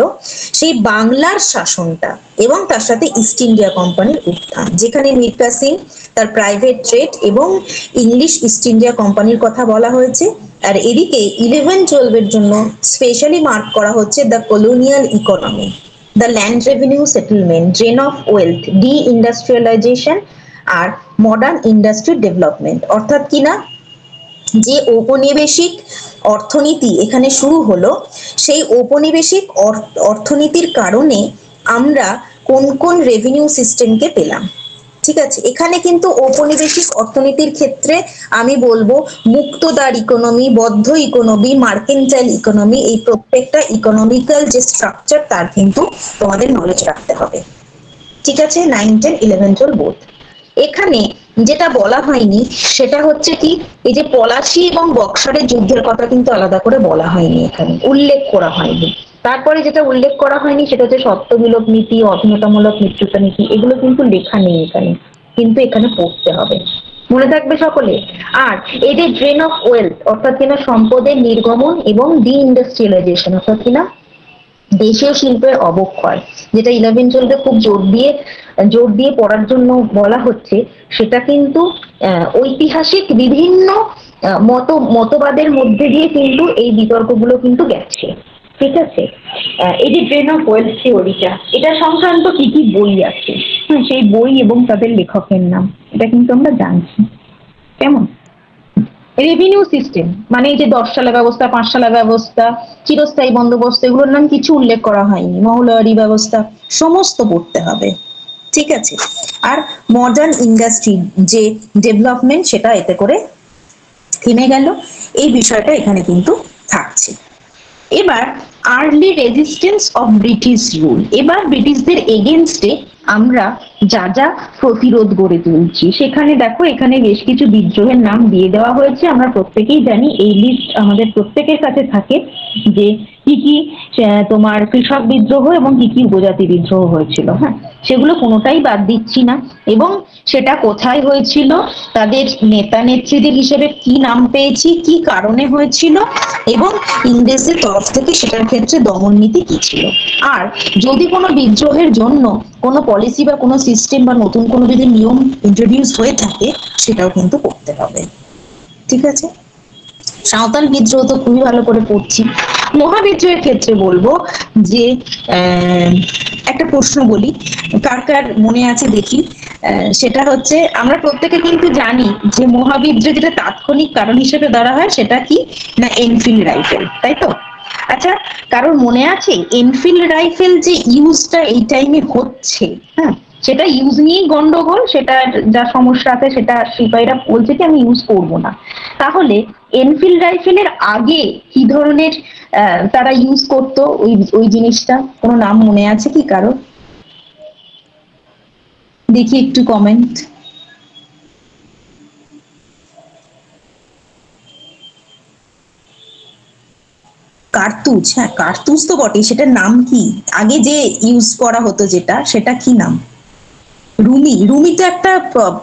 সেই বাংলার শাসনটা এবং তার সাথে ইস্ট ইন্ডিয়া কোম্পানির উত্থান, যেখানে মীর কাসিম তার প্রাইভেট ট্রেড এবং ইংলিশ ইস্ট ইন্ডিয়া কোম্পানির কথা বলা হয়েছে। আর এদিকে 11, 12 এর জন্য স্পেশালি মার্ক করা হচ্ছে the colonial economy, the land revenue settlement, drain of wealth, de-industrialization আর modern industry development। অর্থাৎ কিনা যে ঔপনিবেশিক অর্থনীতি এখানে শুরু হলো, সেই ঔপনিবেশিক অর্থনীতির কারণে আমরা কোন কোন রেভিনিউ সিস্টেমকে পেলাম। ঠিক আছে, এখানে কিন্তু ঔপনিবেশিক অর্থনীতির ক্ষেত্রে আমি বলবো মুক্তদার ইকোনমি, বদ্ধ ইকোনমি, মার্কেন্টাইল ইকোনমি, এই প্রত্যেকটা ইকোনমিক্যাল যে স্ট্রাকচার তার কিন্তু তোমাদের নলেজ রাখতে হবে। ঠিক আছে, 9, 10, 11, 12 বোথ। এখানে যেটা বলা হয়নি সেটা হচ্ছে কি, এই যে পলাশী এবং বক্সারের যুদ্ধের কথা কিন্তু আলাদা করে বলা হয়নি, এখানে উল্লেখ করা হয়নি। তারপরে যেটা উল্লেখ করা হয়নি সেটা হচ্ছে সত্যবিলোপ নীতি, অধীনতামূলক মৃত্যুতা নীতি, এগুলো কিন্তু লেখা নেই এখানে, কিন্তু এখানে পড়তে হবে, মনে থাকবে সকলে। আর এই যে ড্রেন অফ ওয়েলথ, অর্থাৎ কিনা সম্পদের নির্গমন এবং ডি ইন্ডাস্ট্রিয়ালাইজেশন, অর্থাৎ কিনা দেশীয় শিল্পের অবক্ষয়, যেটা 11, 12 খুব জোর দিয়ে পড়ার জন্য বলা হচ্ছে, সেটা কিন্তু ঐতিহাসিক বিভিন্ন মতবাদের মধ্যে দিয়ে কিন্তু এই বিতর্কগুলো কিন্তু গেছে। ঠিক আছে, এই যে ড্রেন অফ ওয়েলথ থিওরিটা, এটা সংক্রান্ত কি কি বই আছে, সেই বই এবং তাদের লেখকের নাম এটা কিন্তু আমরা জানছি। কেমন রেভিনিউ সিস্টেম মানে এই যে 10 সালা ব্যবস্থা, 5 সালা ব্যবস্থা, চিরস্থায়ী বন্দোবস্ত, এগুলোর নাম কিছু উল্লেখ করা হয়নি, মহলওয়ারি ব্যবস্থা, সমস্ত পড়তে হবে। ঠিক আছে, আর মডার্ন ইন্ডাস্ট্রি যে ডেভেলপমেন্ট সেটা এতে করে থেমে গেল, এই বিষয়টা এখানে কিন্তু থাকছে। এবার early resistance of British rule, এবার ব্রিটিশদের এগেনস্টে আমরা যা যা প্রতিরোধ গড়ে তুলছি, সেখানে দেখো এখানে বেশ কিছু বিদ্রোহের নাম দিয়ে দেওয়া হয়েছে। আমরা প্রত্যেকেই জানি, এই লিস্ট আমাদের প্রত্যেকের কাছে থাকে যে কি কি তোমার কৃষক বিদ্রোহ এবং কি কি উপজাতি বিদ্রোহ হয়েছিল। হ্যাঁ, সেগুলো কোনোটাই বাদ দিচ্ছি না, এবং সেটা কোথায় হয়েছিল, তাদের নেতা নেত্রীদের হিসেবে কি নাম পেয়েছি, কি কারণে হয়েছিল, এবং ইংরেজদের তরফ থেকে সেটার ক্ষেত্রে দমন নীতি কি ছিল। আর যদি কোনো বিদ্রোহের জন্য কোনো পলিসি বা কোনো সিস্টেম বা নতুন কোনো যদি নিয়ম ইন্ট্রোডিউস হয়ে থাকে, সেটাও কিন্তু করতে হবে। ঠিক আছে, সাঁওতাল বিদ্রোহ তো খুবই ভালো করে পড়ছি। মহাবিদ্রোহের ক্ষেত্রে বলবো যে একটা প্রশ্ন বলি, কার কার মনে আছে দেখি, সেটা হচ্ছে আমরা প্রত্যেকে কিন্তু জানি যে মহাবিদ্রোহ যেটা তাৎক্ষণিক কারণ হিসেবে ধরা হয় সেটা কি না, এনফিল্ড রাইফেল, তাই তো? আচ্ছা, কারোর মনে আছে এনফিল্ড রাইফেল যে ইউজটা এই টাইমে হচ্ছে, হ্যাঁ, সেটা ইউজ নিয়েই গন্ডগোল, সেটা যা সমস্যা আছে সেটা সিপাহীরা বলছে কি আমি ইউজ করব না। তাহলে এনফিল্ড রাইফেলের আগে কি ধরনের তারা ইউজ করতো ওই ওই জিনিসটা, কোনো নাম মনে আছে কি কারো? দেখি একটু কমেন্ট। কার্তুজ, হ্যাঁ কার্তুজ তো বটেই, সেটার নাম কি আগে যে ইউজ করা হতো যেটা, সেটা কি নাম? রুমি, রুমি তো একটা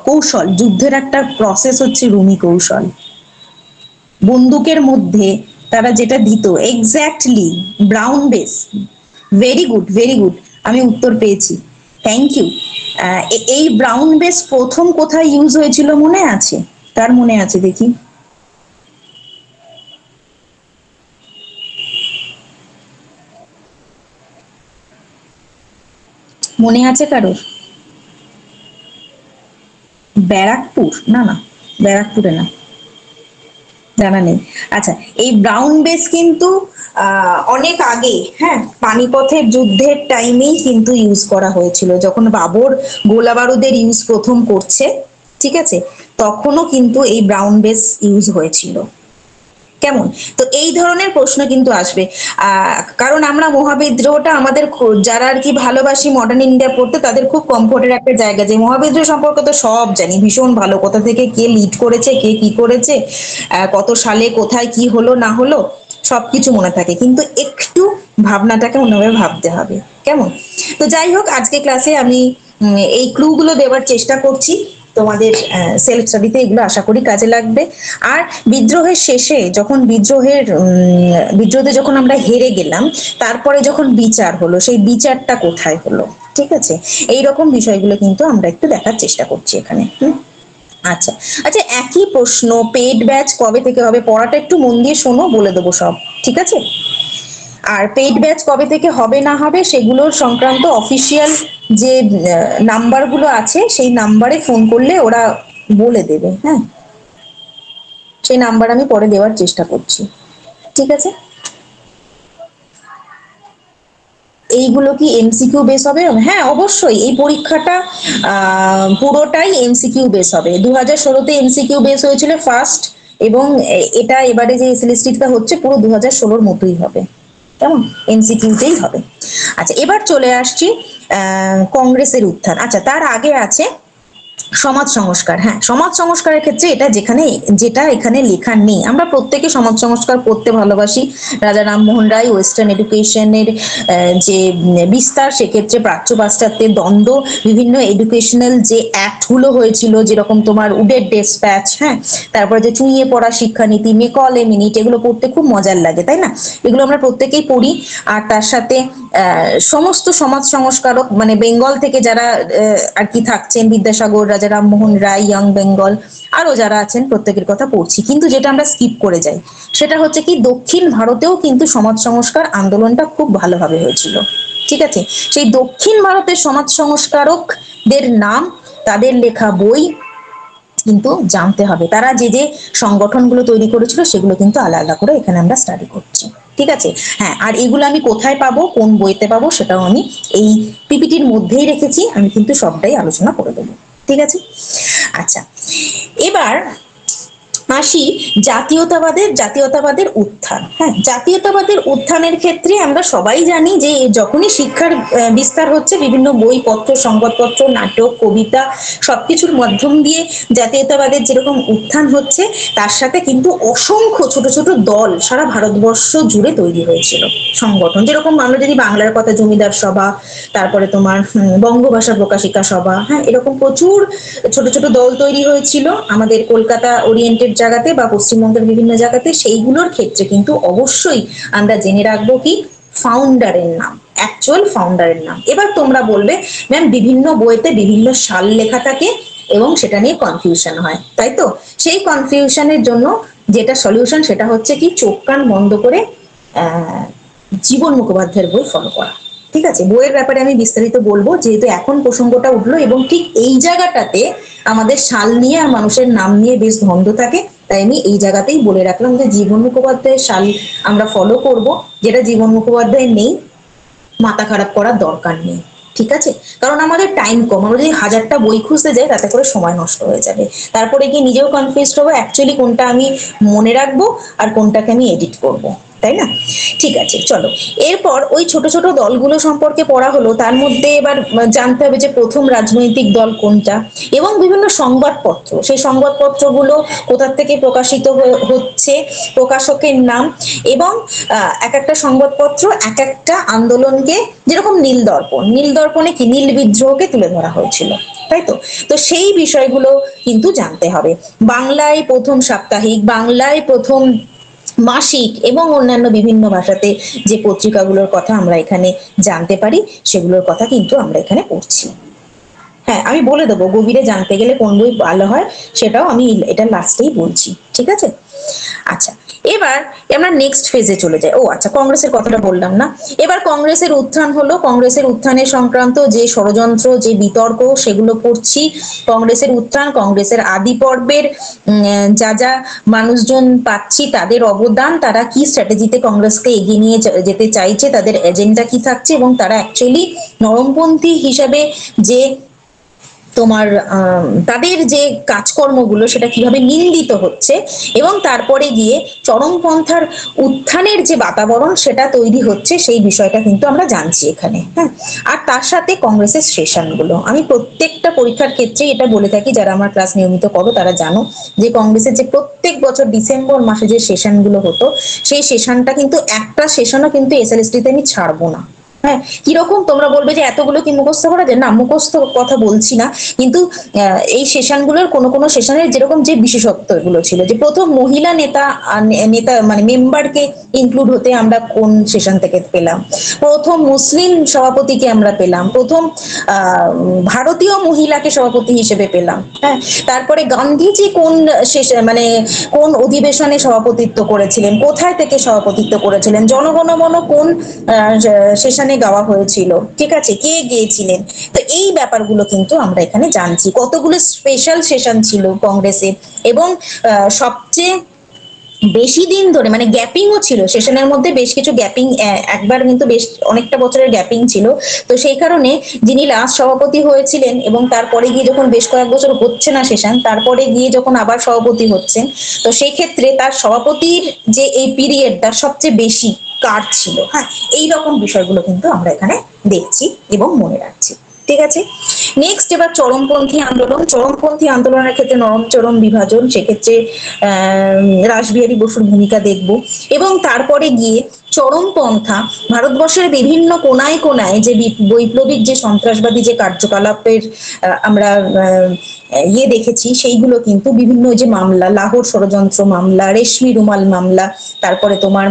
কৌশল, যুদ্ধের একটা প্রসেস হচ্ছে রুমি কৌশল। বন্দুকের মধ্যে তারা যেটা দিত exactly, brown base. Very good, very good, আমি উত্তর পেয়েছি, থ্যাংক ইউ। এই ব্রাউন বেস প্রথম কোথায় ইউজ হয়েছিল মনে আছে? কার মনে আছে দেখি? মনে আছে কারোর? ব্যারাকপুর? না না, ব্যারাকপুরে না, জানা নেই। আচ্ছা, এই ব্রাউন বেস কিন্তু অনেক আগে, হ্যাঁ পানিপথের যুদ্ধের টাইমেই কিন্তু ইউজ করা হয়েছিল, যখন বাবর গোলা বারুদের ইউজ প্রথম করছে, ঠিক আছে, তখনও কিন্তু এই ব্রাউন বেস ইউজ হয়েছিল। কেমন? তো এই ধরনের প্রশ্ন কিন্তু আসবে, কারণ আমরা মহাবিদ্রোহটা আমাদের যারা আর কি ভালোবাসি মডার্ন ইন্ডিয়া পড়তে, তাদের খুব কমফোর্টের একটা জায়গা, যে মহাবিদ্রোহ সম্পর্কে তো সব জানি ভীষণ ভালো, কোথা থেকে কে লিড করেছে, কে কি করেছে, কত সালে কোথায় কি হলো না হলো সবকিছু মনে থাকে, কিন্তু একটু ভাবনাটাকে অন্যভাবে ভাবতে হবে। কেমন? তো যাই হোক, আজকে ক্লাসে আমি এই ক্লুগুলো দেওয়ার চেষ্টা করছি তোমাদের সেলফ স্টাডিতে, এগুলো আশা করি কাজে লাগবে। আর বিদ্রোহের শেষে যখন বিদ্রোহে যখন আমরা হেরে গেলাম, তারপরে যখন বিচার হলো, সেই বিচারটা কোথায় হলো, ঠিক আছে, এইরকম বিষয়গুলো কিন্তু আমরা একটু দেখার চেষ্টা করছি এখানে। আচ্ছা আচ্ছা, একই প্রশ্ন, পেড ব্যাচ কবে থেকে হবে? পড়াটা একটু মন দিয়ে শোনো, বলে দেবো সব, ঠিক আছে? আর পেইড ব্যাচ কবে থেকে হবে না হবে সেগুলোর সংক্রান্ত অফিসিয়াল যে নাম্বারগুলো আছে, সেই নাম্বারে ফোন করলে ওরা বলে দেবে, হ্যাঁ সেই নাম্বার আমি পরে দেওয়ার চেষ্টা করছি, ঠিক আছে? এইগুলো কি এমসিকিউ বেস হবে? হ্যাঁ অবশ্যই, এই পরীক্ষাটা পুরোটাই এমসিকিউ বেস হবে। 2016-তে এমসিকিউ বেস হয়েছিল ফার্স্ট, এবং এটা এবারে যে এসএলএসটিটা হচ্ছে পুরো 2016-র মতোই হবে, কেমন, এমসিকিউতেই হবে। আচ্ছা, এবার চলে আসছি কংগ্রেসের উত্থান। আচ্ছা, তার আগে আছে সমাজ সংস্কার। হ্যাঁ, সমাজ সংস্কারের ক্ষেত্রে যেটা এখানে লেখা নেই, আমরা প্রত্যেকে সমাজ সংস্কার করতে ভালোবাসি। রাজা রামমোহন রায় ওয়েস্টার্ন এডুকেশনের যে বিস্তার, সেক্ষেত্রে প্রাচ্য পাশ্চাত্যের দ্বন্দ্ব, বিভিন্ন এডুকেশনাল যে অ্যাক্ট গুলো হয়েছিল, যেরকম তোমার উডের ডেসপ্যাচ, হ্যাঁ তারপরে যে চুইয়ে পড়া শিক্ষানীতি, মেকলে মিনিট, এগুলো পড়তে খুব মজার লাগে, তাই না? এগুলো আমরা প্রত্যেকেই পড়ি। আর তার সাথে সমস্ত সমাজ সংস্কারক, মানে বেঙ্গল থেকে যারা আর কি থাকছেন, বিদ্যাসাগর, রাজা রামমোহন রায়, ইয়ং বেঙ্গল, আরো যারা আছেন প্রত্যেকের কথা পড়ছি। কিন্তু যেটা আমরা স্কিপ করে যাই সেটা হচ্ছে কি, দক্ষিণ ভারতেও কিন্তু সমাজ সংস্কার আন্দোলনটা খুব ভালোভাবে হয়েছিল, ঠিক আছে? সেই দক্ষিণ ভারতের সমাজ সংস্কারকদের নাম, তাদের লেখা বই কিন্তু জানতে হবে। তারা যে যে সংগঠনগুলো তৈরি করেছিল সেগুলো কিন্তু আলাদা করে এখানে আমরা স্টাডি করছি, ঠিক আছে? হ্যাঁ, আর এগুলো আমি কোথায় পাবো, কোন বইতে পাবো, সেটাও আমি এই পিপিটির মধ্যেই রেখেছি, আমি কিন্তু সবটাই আলোচনা করে দেবো, ঠিক আছে? আচ্ছা, এবার আসি জাতীয়তাবাদের উত্থান। হ্যাঁ, জাতীয়তাবাদের উত্থানের ক্ষেত্রে আমরা সবাই জানি যে যখনই শিক্ষার বিস্তার হচ্ছে, বিভিন্ন বইপত্র, সংবাদপত্র, নাটক, কবিতা, সবকিছুর মাধ্যম দিয়ে জাতীয়তাবাদের যেরকম উত্থান হচ্ছে, তার সাথে কিন্তু অসংখ্য ছোট ছোট দল সারা ভারতবর্ষ জুড়ে তৈরি হয়েছিল, সংগঠন। যেরকম আমরা যদি বাংলার কথা, জমিদার সভা, তারপরে তোমার বঙ্গভাষা প্রকাশিকা সভা, হ্যাঁ এরকম প্রচুর ছোট ছোট দল তৈরি হয়েছিল আমাদের কলকাতা ওরিয়েন্টেড জায়গাতে বা পশ্চিমবঙ্গের বিভিন্ন জায়গাতে। সেইগুলোর ক্ষেত্রে কিন্তু অবশ্যই আমরা জেনে রাখবো কি, ফাউন্ডারের নাম, অ্যাকচুয়াল ফাউন্ডারের নাম। এবার তোমরা বলবে ম্যাম বিভিন্ন বইতে বিভিন্ন সাল লেখা থাকে এবং সেটা নিয়ে কনফিউশন হয়, তাই তো? সেই কনফিউশনের জন্য যেটা সলিউশন, সেটা হচ্ছে কি, চোখ কান বন্ধ করে জীবন মুখোপাধ্যায়ের বই ফলো করা, ঠিক আছে? বইয়ের ব্যাপারে আমি বিস্তারিত বলবো, যেহেতু এখন প্রসঙ্গটা উঠলো এবং ঠিক এই জায়গাটাতে আমাদের সাল নিয়ে আর মানুষের নাম নিয়ে বেশ দ্বন্দ্ব থাকে, তাই আমি এই জায়গাতেই বলে রাখলাম যে জীবন মুখোপাধ্যায়ের সাল আমরা ফলো করব। যেটা জীবন মুখোপাধ্যায় নেই, মাথা খারাপ করার দরকার নেই, ঠিক আছে, কারণ আমাদের টাইম কম, আমরা যদি 1000টা বই খুঁজতে যাই তাতে করে সময় নষ্ট হয়ে যাবে, তারপরে গিয়ে নিজেও কনফিউজ হবো অ্যাকচুয়ালি কোনটা আমি মনে রাখবো আর কোনটাকে আমি এডিট করব, তাই না? ঠিক আছে, চলো এরপর ওই ছোট ছোট দলগুলো সম্পর্কে পড়া হলো, তার মধ্যে এবার জানতে হবে যে প্রথম রাজনৈতিক দল কোনটা, এবং বিভিন্ন সংবাদপত্র, সেই সংবাদপত্রগুলো কোথা থেকে প্রকাশিত হচ্ছে, প্রকাশকের নাম, এবং এক একটা সংবাদপত্র এক একটা আন্দোলনকে, যেরকম নীল দর্পণ, নীল দর্পণে কি নীল বিদ্রোহকে তুলে ধরা হয়েছিল, তাই তো? তো সেই বিষয়গুলো কিন্তু জানতে হবে। বাংলায় প্রথম সাপ্তাহিক, বাংলায় প্রথম মাসিক এবং অন্যান্য বিভিন্ন ভাষাতে যে পত্রিকাগুলোর কথা আমরা এখানে জানতে পারি সেগুলোর কথা কিন্তু আমরা এখানে পড়ছি। হ্যাঁ, আমি বলে দেবো গভীরে জানতে গেলে কোন বই ভালো হয়, সেটাও আমি এটা লাস্টেই বলছি, ঠিক আছে? আচ্ছা, এবার আমরা নেক্সট ফেজে চলে যাই। ও আচ্ছা, কংগ্রেসের কথাটা বললাম না। এবার কংগ্রেসের উত্থান হলো, কংগ্রেসের উত্থানের সংক্রান্ত যে ষড়যন্ত্র, যে বিতর্ক, সেগুলো পড়ছি। কংগ্রেসের উত্থান, কংগ্রেসের আদি পর্বের যা যা মানুষজন পাচ্ছি, তাদের অবদান, তারা কি স্ট্র্যাটেজিতে কংগ্রেসকে এগিয়ে নিয়ে যেতে চাইছে, তাদের এজেন্ডা কি থাকছে, এবং তারা অ্যাকচুয়ালি নরমপন্থী হিসাবে যে তোমার তাদের যে কাজকর্মগুলো সেটা কিভাবে নিন্দিত হচ্ছে, এবং তারপরে গিয়ে চরমপন্থার উত্থানের যে বাতাবরণ সেটা তৈরি হচ্ছে, সেই বিষয়টা কিন্তু আমরা জানছি এখানে। হ্যাঁ, আর তার সাথে কংগ্রেসের সেশনগুলো, আমি প্রত্যেকটা পরীক্ষার ক্ষেত্রে এটা বলে থাকি, যারা আমার ক্লাস নিয়মিত করো তারা জানো যে কংগ্রেসের যে প্রত্যেক বছর ডিসেম্বর মাসে যে সেশনগুলো হতো, সেই সেশনটা কিন্তু একটা সেশনও কিন্তু এসএলএসটি তে আমি ছাড়বো না। হ্যাঁ, কিরকম তোমরা বলবে যে এতগুলো কি মুখস্থ করা যায়? না, মুখস্থ কথা বলছি না, কিন্তু এই সেশনগুলোর কোনো কোনো সেশনের যেরকম যে বিশেষত্বগুলো ছিল, যে প্রথম মহিলা নেতা নেতা মানে মেম্বারকে ইনক্লুড হতে আমরা কোন সেশন থেকে পেলাম, প্রথম মুসলিম সভাপতিকে আমরা পেলাম, প্রথম ভারতীয় মহিলাকে সভাপতি হিসেবে পেলাম। হ্যাঁ, তারপরে গান্ধীজি কোন মানে কোন অধিবেশনে সভাপতিত্ব করেছিলেন, কোথায় থেকে সভাপতিত্ব করেছিলেন, জনগণমন কোন সেশনে গাওয়া হয়েছিল, ঠিক আছে, কে গিয়েছিলেন, তো এই ব্যাপারগুলো কিন্তু আমরা এখানে জানছি। কতগুলো স্পেশাল সেশন ছিল কংগ্রেসে, এবং সবচেয়ে বেশি দিন ধরে মানে গ্যাপিংও ছিল সেশনের মধ্যে, বেশ কিছু গ্যাপিং, একবার কিন্তু বেশ অনেকটা বছরের গ্যাপিং ছিল। তো সেই কারণে যিনি লাস্ট সভাপতি হয়েছিলেন এবং তারপরে গিয়ে যখন বেশ কয়েক বছর হচ্ছে না সেশন, তারপরে গিয়ে যখন আবার সভাপতি হচ্ছেন, তো সেই ক্ষেত্রে তার সভাপতির যে এই পিরিয়ড তার সবচেয়ে বেশি কার ছিল। হ্যাঁ, এই রকম বিষয়গুলো কিন্তু আমরা এখানে দেখছি এবং মনে রাখছি, ঠিক আছে? নেক্সট, এবার চরমপন্থী আন্দোলন। চরমপন্থী আন্দোলনের ক্ষেত্রে নরম চরম বিভাজন, সেক্ষেত্রে রাসবিহারী বসুর ভূমিকা দেখব, এবং তারপরে গিয়ে চরমপন্থা ভারতবর্ষের বিভিন্ন কোনায় কোনায় যে বৈপ্লবিক যে সন্ত্রাসবাদী যে কার্যকলাপের আমরা ইয়ে দেখেছি, সেইগুলো কিন্তু বিভিন্ন যে মামলা, লাহোর ষড়যন্ত্র মামলা, রেশমি রুমাল মামলা, তারপরে তোমার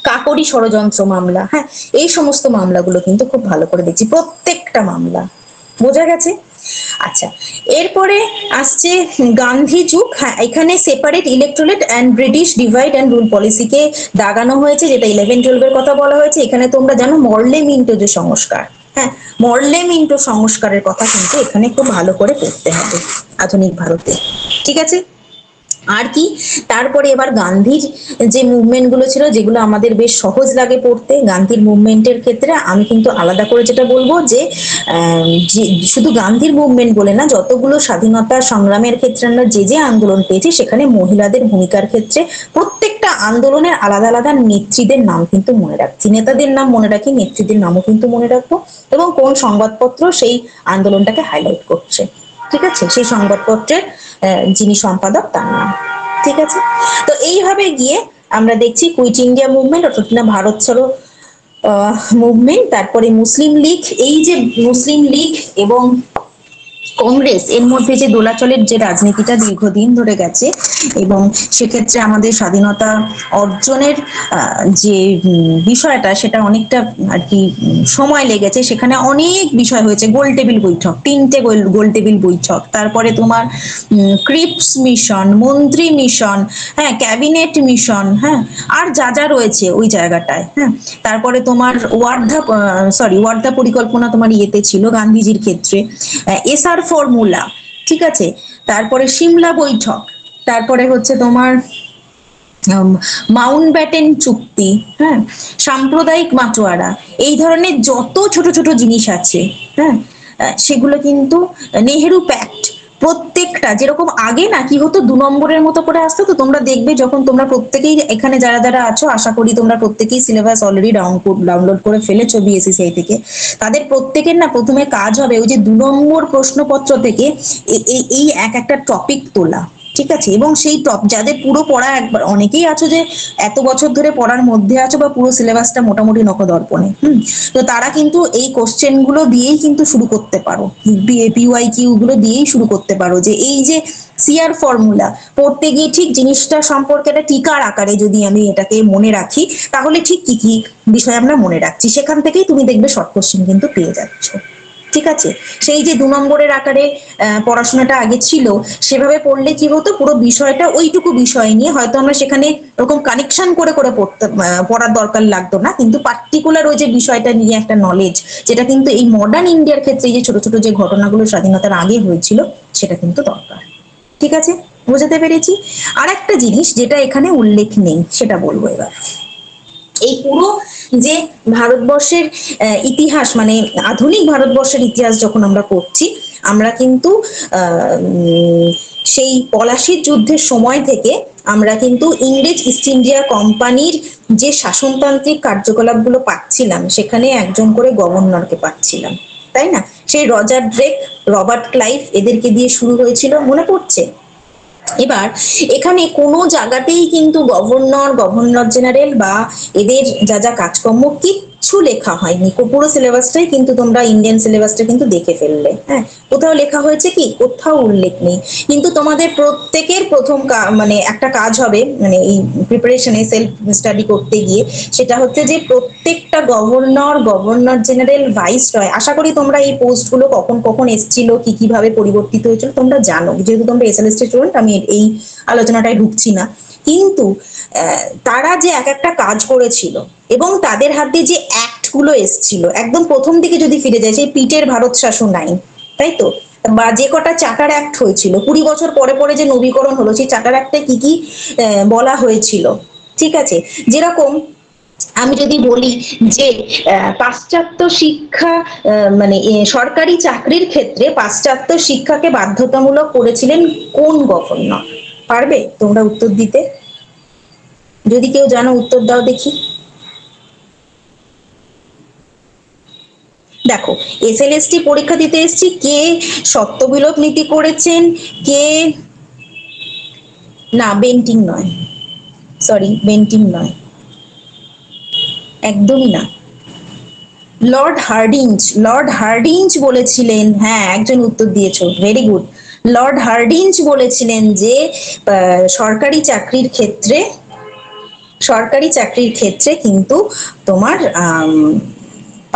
কাকরি ষড়যন্ত্র মামলা, হ্যাঁ, এই সমস্ত মামলাগুলো কিন্তু খুব ভালো করে দেখছি, প্রত্যেকটা মামলা, বোঝা গেছে? আচ্ছা, এরপরে আসছে গান্ধী যুগ। হ্যাঁ, এখানে separate electorate and British divide and rule পলিসিকে দাগানো হয়েছে, যেটা 11-12 এর কথা বলা হয়েছে। এখানে তোমরা জানো মরলে মিন্টো যে সংস্কার, হ্যাঁ, মরলে মিন্টো সংস্কারের কথা কিন্তু এখানে খুব ভালো করে পড়তে হবে আধুনিক ভারতে, ঠিক আছে? আর কি, তারপরে এবার গান্ধীর যে মুভমেন্ট গুলো ছিল, যেগুলো আমাদের বেশ সহজ লাগে পড়তে, গান্ধীর মুভমেন্টের ক্ষেত্রে আমি কিন্তু আলাদা করে যেটা বলবো যে শুধু গান্ধীর মুভমেন্ট বলে না, যতগুলো স্বাধীনতা সংগ্রামের ক্ষেত্রে আমরা যে যে আন্দোলন পেয়েছি, সেখানে মহিলাদের ভূমিকার ক্ষেত্রে প্রত্যেকটা আন্দোলনের আলাদা আলাদা নেত্রীদের নাম কিন্তু মনে রাখছি, নেতাদের নাম মনে রাখি, নেত্রীদের নামও কিন্তু মনে রাখবো, এবং কোন সংবাদপত্র সেই আন্দোলনটাকে হাইলাইট করছে, ঠিক আছে, সেই সংবাদপত্রের যিনি সম্পাদক তার নাম, ঠিক আছে? তো এইভাবে গিয়ে আমরা দেখছি কুইট ইন্ডিয়া মুভমেন্ট, অর্থাৎ না ভারত ছাড়ো মুভমেন্ট, তারপরে মুসলিম লীগ, এই যে মুসলিম লীগ এবং কংগ্রেস এর মধ্যে যে দোলাচলের যে রাজনীতিটা দীর্ঘদিন ধরে গেছে, এবং সেক্ষেত্রে আমাদের স্বাধীনতা অর্জনের যে বিষয়টা সেটা অনেকটা আর কি সময় লেগেছে, সেখানে অনেক বিষয় হয়েছে, গোল টেবিল বৈঠক, 3টে গোল টেবিল বৈঠক, তারপরে তোমার ক্রিপস মিশন, মন্ত্রী মিশন, হ্যাঁ, ক্যাবিনেট মিশন, হ্যাঁ, আর যা যা রয়েছে ওই জায়গাটায়, হ্যাঁ, তারপরে তোমার ওয়ার্ধা পরিকল্পনা তোমার ইয়েতে ছিল গান্ধীজির ক্ষেত্রে, এসআর ফর্মুলা, ঠিক আছে, তারপরে সিমলা বৈঠক, তারপরে হচ্ছে তোমার মাউন্ট ব্যাটেন চুক্তি, হ্যাঁ, সাম্প্রদায়িক বাঁটোয়ারা, এই ধরনের যত ছোট ছোট জিনিস আছে, হ্যাঁ, সেগুলো কিন্তু নেহেরু প্যাক্ট, প্রত্যেকটা যেরকম আগে না কি হতো 2 নম্বরের মতো করে আসতো। তো তোমরা দেখবে যখন তোমরা প্রত্যেকেই এখানে যারা যারা আছো, আশা করি তোমরা প্রত্যেকেই সিলেবাস অলরেডি ডাউনলোড করে ফেলেছো বিএসসিসিআই থেকে। তাদের প্রত্যেকের না প্রথমে কাজ হবে ওই যে 2 নম্বর প্রশ্নপত্র থেকে এই এক একটা টপিক তোলা, ঠিক আছে? এবং সেই টপ যাদের পুরো পড়া একবার, অনেকেই আছো যে এত বছর ধরে পড়ার মধ্যে আছো বা পুরো সিলেবাসটা মোটামুটি নখদর্পণে, তো তারা কিন্তু এই কোশ্চেন গুলো দিয়েই কিন্তু শুরু করতে পারো, পিওয়াই কিউ গুলো দিয়েই শুরু করতে পারো, যে এই যে সিআর ফর্মুলা পড়তে গিয়ে ঠিক জিনিসটা সম্পর্কে একটা টিকার আকারে যদি আমি এটাকে মনে রাখি, তাহলে ঠিক কি কি বিষয় আমরা মনে রাখছি, সেখান থেকেই তুমি দেখবে শর্ট কোশ্চেন কিন্তু পেয়ে যাচ্ছ, ঠিক আছে? সেই যে 2 নম্বরের আকারে পড়াশোনাটা আগে ছিল, সেভাবে পড়লে কি হতো, পুরো বিষয়টা ওইটুকু বিষয় নিয়ে হয়তো আমরা সেখানে ওরকম কানেকশন করে করে পড়ার দরকার লাগতো না, কিন্তু পার্টিকুলার ওই যে বিষয়টা নিয়ে একটা নলেজ, যেটা কিন্তু এই মডার্ন ইন্ডিয়ার ক্ষেত্রে এই যে ছোট ছোট যে ঘটনাগুলো স্বাধীনতার আগে হয়েছিল, সেটা কিন্তু দরকার। ঠিক আছে, বোঝাতে পেরেছি? আর একটা জিনিস যেটা এখানে উল্লেখ নেই সেটা বলবো এবার। এই পুরো যে ভারতবর্ষের ইতিহাস, মানে আধুনিক ভারতবর্ষের ইতিহাস যখন আমরা পড়ছি, আমরা কিন্তু সেই পলাশির যুদ্ধের সময় থেকে আমরা কিন্তু ইংরেজ ইস্ট ইন্ডিয়া কোম্পানির যে শাসনতান্ত্রিক কার্যকলাপগুলো পাচ্ছিলাম, সেখানে একজন করে গভর্নরকে পাচ্ছিলাম, তাই না? সেই রজার ড্রেক, রবার্ট ক্লাইভ, এদেরকে দিয়ে শুরু হয়েছিল, মনে পড়ছে? এবার এখানে কোনো জায়গাতেই কিন্তু গভর্নর জেনারেল বা এদের যা যা কাজকর্ম কিচ্ছু লেখা হয়নি। পুরো সিলেবাসটাই কিন্তু তোমরা ইন্ডিয়ান সিলেবাসটা কিন্তু দেখে ফেললে, হ্যাঁ, কোথাও লেখা হয়েছে কি? কোথাও উল্লেখ নেই। কিন্তু তোমাদের প্রত্যেকের প্রথম মানে একটা কাজ হবে, মানে এই প্রিপারেশনে সেলফ স্টাডি করতে গিয়ে, সেটা হচ্ছে যে প্রত্যেকটা গভর্নর জেনারেল, ভাইসরয়, আশা করি তোমরা এই পোস্টগুলো কখন কখন এসেছিল, কি কিভাবে পরিবর্তিত হয়েছিল তোমরা জানো, যেহেতু তোমরা এসএলএসটি স্টুডেন্ট, আমি এই আলোচনাটায় ঢুকছি না। কিন্তু তারা যে এক একটা কাজ করেছিল এবং তাদের হাতে যে অ্যাক্ট গুলো এসেছিল, একদম প্রথম দিকে যদি ফিরে যায়, সেই পিটের ভারত শাসন আইন, তাই তো, বা যে কটা চার্টার অ্যাক্ট হয়েছিল 20 বছর পরে পরে যে নবীকরণ হলো, সেই চার্টার অ্যাক্টে কি কি বলা হয়েছিল, ঠিক আছে? যেরকম আমি যদি বলি যে পাশ্চাত্য শিক্ষা, মানে সরকারি চাকরির ক্ষেত্রে পাশ্চাত্য শিক্ষাকে বাধ্যতামূলক করেছিলেন কোন গভর্নর? পারবে তোমরা উত্তর দিতে? যদি কেউ জানো উত্তর দাও দেখি। দেখো, এসএলএসটি পরীক্ষা দিতে এসছি, কে সত্যবিলোপ নীতি করেছেন, কে, না বেন্টিং নয়, সরি বেন্টিং নয়, একদমই না, লর্ড হার্ডিঞ্জ বলেছিলেন, হ্যাঁ একজন উত্তর দিয়েছো, ভেরি গুড। লর্ড হার্ডিঞ্জ বলেছিলেন যে সরকারি চাকরির ক্ষেত্রে কিন্তু তোমার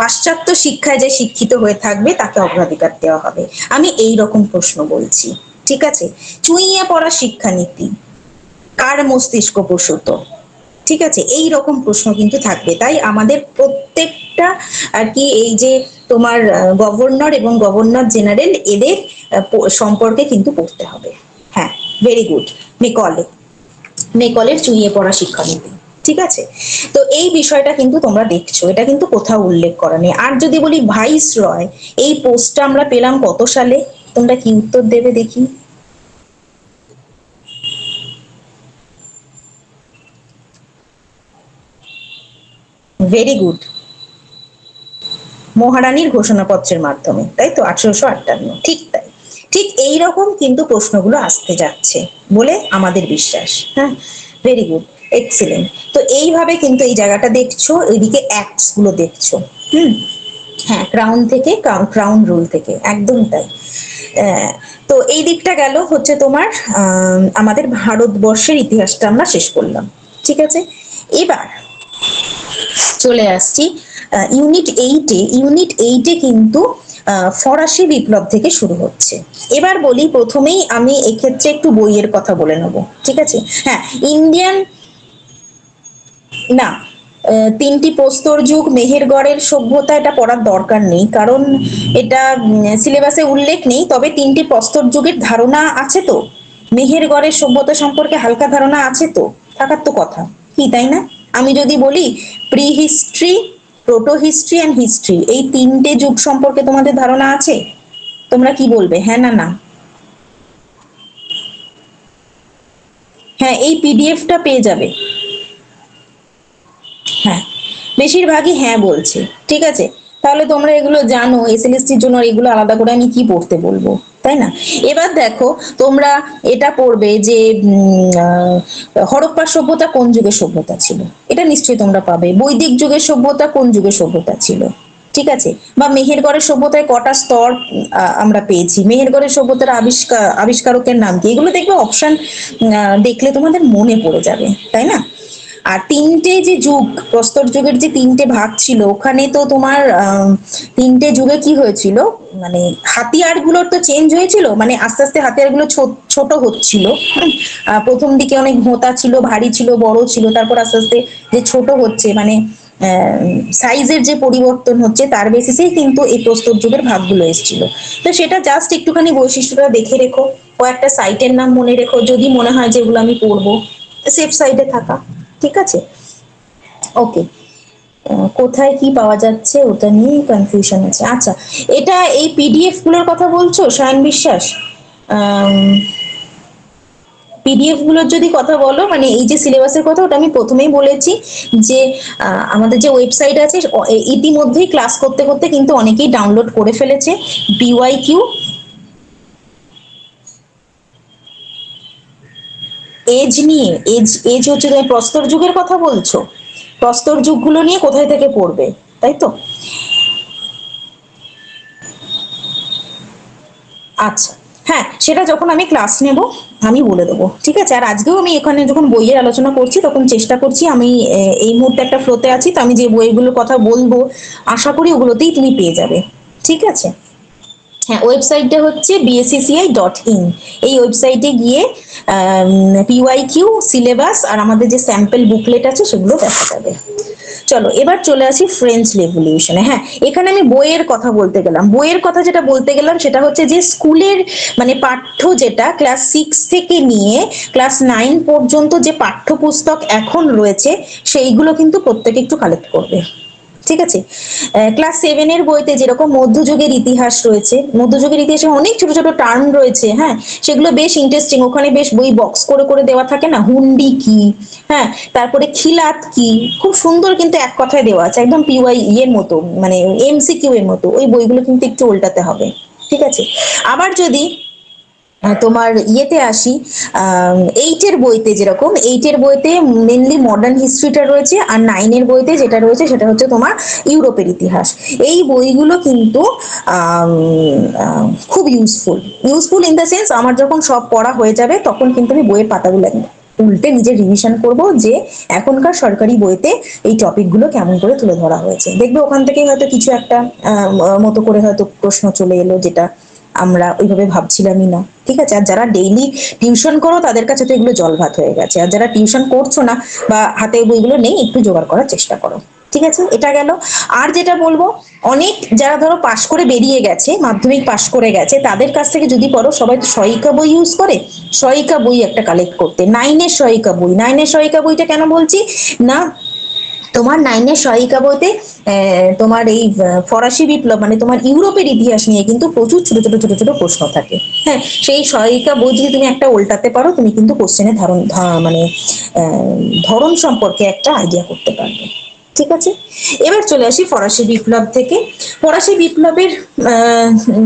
পাশ্চাত্য শিক্ষায় যে শিক্ষিত হয়ে থাকবে তাকে অগ্রাধিকার দেওয়া হবে। আমি এই রকম প্রশ্ন বলছি, ঠিক আছে? চুইয়ে পড়া শিক্ষানীতি কার মস্তিষ্ক প্রসূত? ঠিক আছে, এই রকম প্রশ্ন কিন্তু থাকবে। তাই আমাদের প্রত্যেকটা আর কি এই যে তোমার গভর্নর এবং গভর্নর জেনারেল, এদের সম্পর্কে কিন্তু পড়তে হবে। হ্যাঁ, ভেরি গুড। মেকলের চুইয়ে পড়া শিক্ষানীতি, ঠিক আছে? তো এই বিষয়টা কিন্তু তোমরা দেখছো, এটা কিন্তু কোথাও উল্লেখ করা নেই। আর যদি বলি ভাইস রয়, এই পোস্টটা আমরা পেলাম কত সালে? তোমরা কি উত্তর দেবে দেখি? ভেরি গুড, মহারানীর ঘোষণাপত্রের মাধ্যমে, তাই তো, 1858। ঠিক তাই, ঠিক এইরকম কিন্তু প্রশ্নগুলো আসতে যাচ্ছে বলে আমাদের বিশ্বাস। হ্যাঁ, ভেরি গুড, এক্সিলেন্ট। তো এইভাবে কিন্তু এই জায়গাটা দেখছো, এইদিকে অ্যাক্টস গুলো দেখছো, হ্যাঁ, ক্রাউন রুল থেকে, একদম তাই। তো এই দিকটা গেল হচ্ছে তোমার আমাদের ভারতবর্ষের ইতিহাসটা আমরা শেষ করলাম, ঠিক আছে? এবার চলে আসছি ইউনিট 8-এ কিন্তু ফরাসি বিপ্লব থেকে শুরু হচ্ছে। এবার বলি, প্রথমেই আমি এক্ষেত্রে একটু বইয়ের কথা বলে নেব, ঠিক আছে? হ্যাঁ, ইন্ডিয়ান, না, 3টি প্রস্তর যুগ, মেহেরগড়ের সভ্যতা, এটা পড়ার দরকার নেই, কারণ এটা সিলেবাসে উল্লেখ নেই। তবে 3টি প্রস্তর যুগের ধারণা আছে তো, মেহেরগড়ের সভ্যতা সম্পর্কে হালকা ধারণা আছে তো। থাকার তো কথা, কি তাই না? আমি যদি বলি pre history, proto history and history, এই তিনটে যুগ সম্পর্কে তোমাদের ধারণা আছে? তোমরা কি বলবে, হ্যাঁ না না? হ্যাঁ, এই পিডিএফটা পেয়ে যাবে। হ্যাঁ, বেশিরভাগই হ্যাঁ বলছে। ঠিক আছে, তাহলে তোমরা এগুলো জানো, এসএলএসটির জন্য এগুলো আলাদা করে আমি কি পড়তে বলবো, তাই না? এবার দেখো, তোমরা এটা পড়বে যে হরপ্পা সভ্যতা কোন যুগের সভ্যতা ছিল, এটা নিশ্চয়ই তোমরা পাবে। বৈদিক যুগের সভ্যতা কোন যুগের সভ্যতা ছিল, ঠিক আছে? বা মেহেরগড়ের সভ্যতায় কটা স্তর আমরা পেয়েছি, মেহেরগড়ের সভ্যতার আবিষ্কারকের নাম কি, এগুলো দেখবে অপশন দেখলে তোমাদের মনে পড়ে যাবে, তাই না? আর তিনটে যে যুগ, প্রস্তর যুগের যে তিনটে ভাগ ছিল, ওখানে তো তোমার তিনটে যুগে কি হয়েছিল, মানে হাতিয়ার গুলোর তো চেঞ্জ হয়েছিল, মানে আস্তে আস্তে হাতিয়ার গুলো ছোট হচ্ছিল। প্রথম দিকে অনেক ভোঁতা ছিল, ভারী ছিল, বড় ছিল, তারপর আস্তে আস্তে যে ছোট হচ্ছে, মানে সাইজের যে পরিবর্তন হচ্ছে তার বেসিসেই কিন্তু এই প্রস্তর যুগের ভাগগুলো এসেছিল। তো সেটা জাস্ট একটুখানি বৈশিষ্ট্যটা দেখে রেখো, কয়েকটা সাইটের নাম মনে রেখো, যদি মনে হয় যেগুলো আমি পড়বো, সেফ সাইডে থাকা, ঠিক আছে? ওকে, কোথায় কি পাওয়া যাচ্ছে ওটা নিয়ে কনফিউশন আছে। আচ্ছা, এটা এই পিডিএফ গুলোর কথা বলছো সায়ন বিশ্বাস? পিডিএফ গুলোর যদি কথা বলো, মানে এই যে সিলেবাসের কথা, ওটা আমি প্রথমেই বলেছি যে আমাদের যে ওয়েবসাইট আছে, ইতিমধ্যেই ক্লাস করতে করতে কিন্তু অনেকেই ডাউনলোড করে ফেলেছে। বিওয়াইকিউ এজ নিয়ে, এজ এজ হচ্ছে, তুমি প্রস্তর যুগের কথা বলছো, প্রস্তর যুগগুলো নিয়ে কোথায় থেকে পড়বে, তাই তো? আচ্ছা, হ্যাঁ, সেটা যখন আমি ক্লাস নেব আমি বলে দেবো, ঠিক আছে? আর আজকেও আমি এখানে যখন বইয়ের আলোচনা করছি তখন চেষ্টা করছি, আমি এই মুহূর্তে একটা ফ্লোতে আছি, তো আমি যে বইগুলোর কথা বলবো আশা করি ওগুলোতেই তুমি পেয়ে যাবে, ঠিক আছে? হ্যাঁ, ওয়েবসাইটটা হচ্ছে bscci.in। এই ওয়েবসাইটে গিয়ে পিওয়াইকিউ, সিলেবাস আর আমাদের যে স্যাম্পল বুকলেট আছে সেগুলো দেখা যাবে। চলো এবার চলে আসি ফ্রেঞ্চ রেভলিউশনে। হ্যাঁ, এখানে আমি বইয়ের কথা বলতে গেলাম, বইয়ের কথা যেটা বলতে গেলাম সেটা হচ্ছে যে স্কুলের মানে পাঠ্য, যেটা ক্লাস 6 থেকে নিয়ে ক্লাস 9 পর্যন্ত যে পাঠ্যপুস্তক এখন রয়েছে সেইগুলো কিন্তু প্রত্যেকে একটু কালেক্ট করবে, ঠিক আছে? ক্লাস 7 এর বইতে যেরকম মধ্যযুগের ইতিহাস রয়েছে, মধ্যযুগের ইতিহাসে অনেক ছোট ছোট টার্ম রয়েছে, হ্যাঁ, সেগুলো বেশ ইন্টারেস্টিং, ওখানে বেশ বই বক্স করে করে দেওয়া থাকে না, হুন্ডি কি, হ্যাঁ, তারপরে খিলাত কি, খুব সুন্দর কিন্তু এক কথায় দেওয়া আছে, একদম পিওয়াই এর মতো, মানে এমসিকিউ এর মতো। ওই বইগুলো কিন্তু একটু উল্টাতে হবে, ঠিক আছে? আবার যদি তোমার ইয়েতে আসি, 8 এর বইতে, যেরকম 8 এর বইতে মেনলি মডার্ন হিস্ট্রিটা রয়েছে, আর 9 এর বইতে যেটা রয়েছে সেটা হচ্ছে তোমার ইউরোপের ইতিহাস। এই বইগুলো কিন্তু খুব useful, useful in the sense, আমার যখন সব পড়া হয়ে যাবে তখন কিন্তু আমি বইয়ের পাতাগুলো উল্টে নিজে রিভিশন করব যে এখনকার সরকারি বইতে এই টপিকগুলো কেমন করে তুলে ধরা হয়েছে, দেখবে ওখান থেকে হয়তো কিছু একটা মতো করে হয়তো প্রশ্ন চলে এলো, যেটা আমরা ওইভাবে ভাবছিলামই না, ঠিক আছে? আর যারা ডেইলি টিউশন করো তাদের কাছে তো এগুলো জল ভাত হয়ে গেছে, আর যারা টিউশন করছো না বা হাতে বইগুলো নেই, একটু জোগাড় করার চেষ্টা করো, ঠিক আছে? এটা গেল। আর যেটা বলবো, অনেক যারা ধরো পাশ করে বেরিয়ে গেছে, মাধ্যমিক পাশ করে গেছে, তাদের কাছ থেকে যদি পড়ো, সবাই তো সহায়িকা বই ইউজ করে, সহায়িকা বই একটা কালেক্ট করতে, 9 এর সহায়িকা বই। 9 এর সহায়িকা বইটা কেন বলছি না, তোমার 9 এর সহায়িকা বইতে তোমার এই ফরাসি বিপ্লব, মানে তোমার ইউরোপের ইতিহাস নিয়ে কিন্তু প্রচুর ছোট ছোট ছোট ছোট প্রশ্ন থাকে। হ্যাঁ, সেই সহায়িকা বই যদি তুমি একটা উল্টাতে পারো, তুমি কিন্তু কোশ্চেনের মানে ধরন সম্পর্কে একটা আইডিয়া করতে পারবে, ঠিক আছে? এবার চলে আসি ফরাসি বিপ্লব থেকে। ফরাসি বিপ্লবের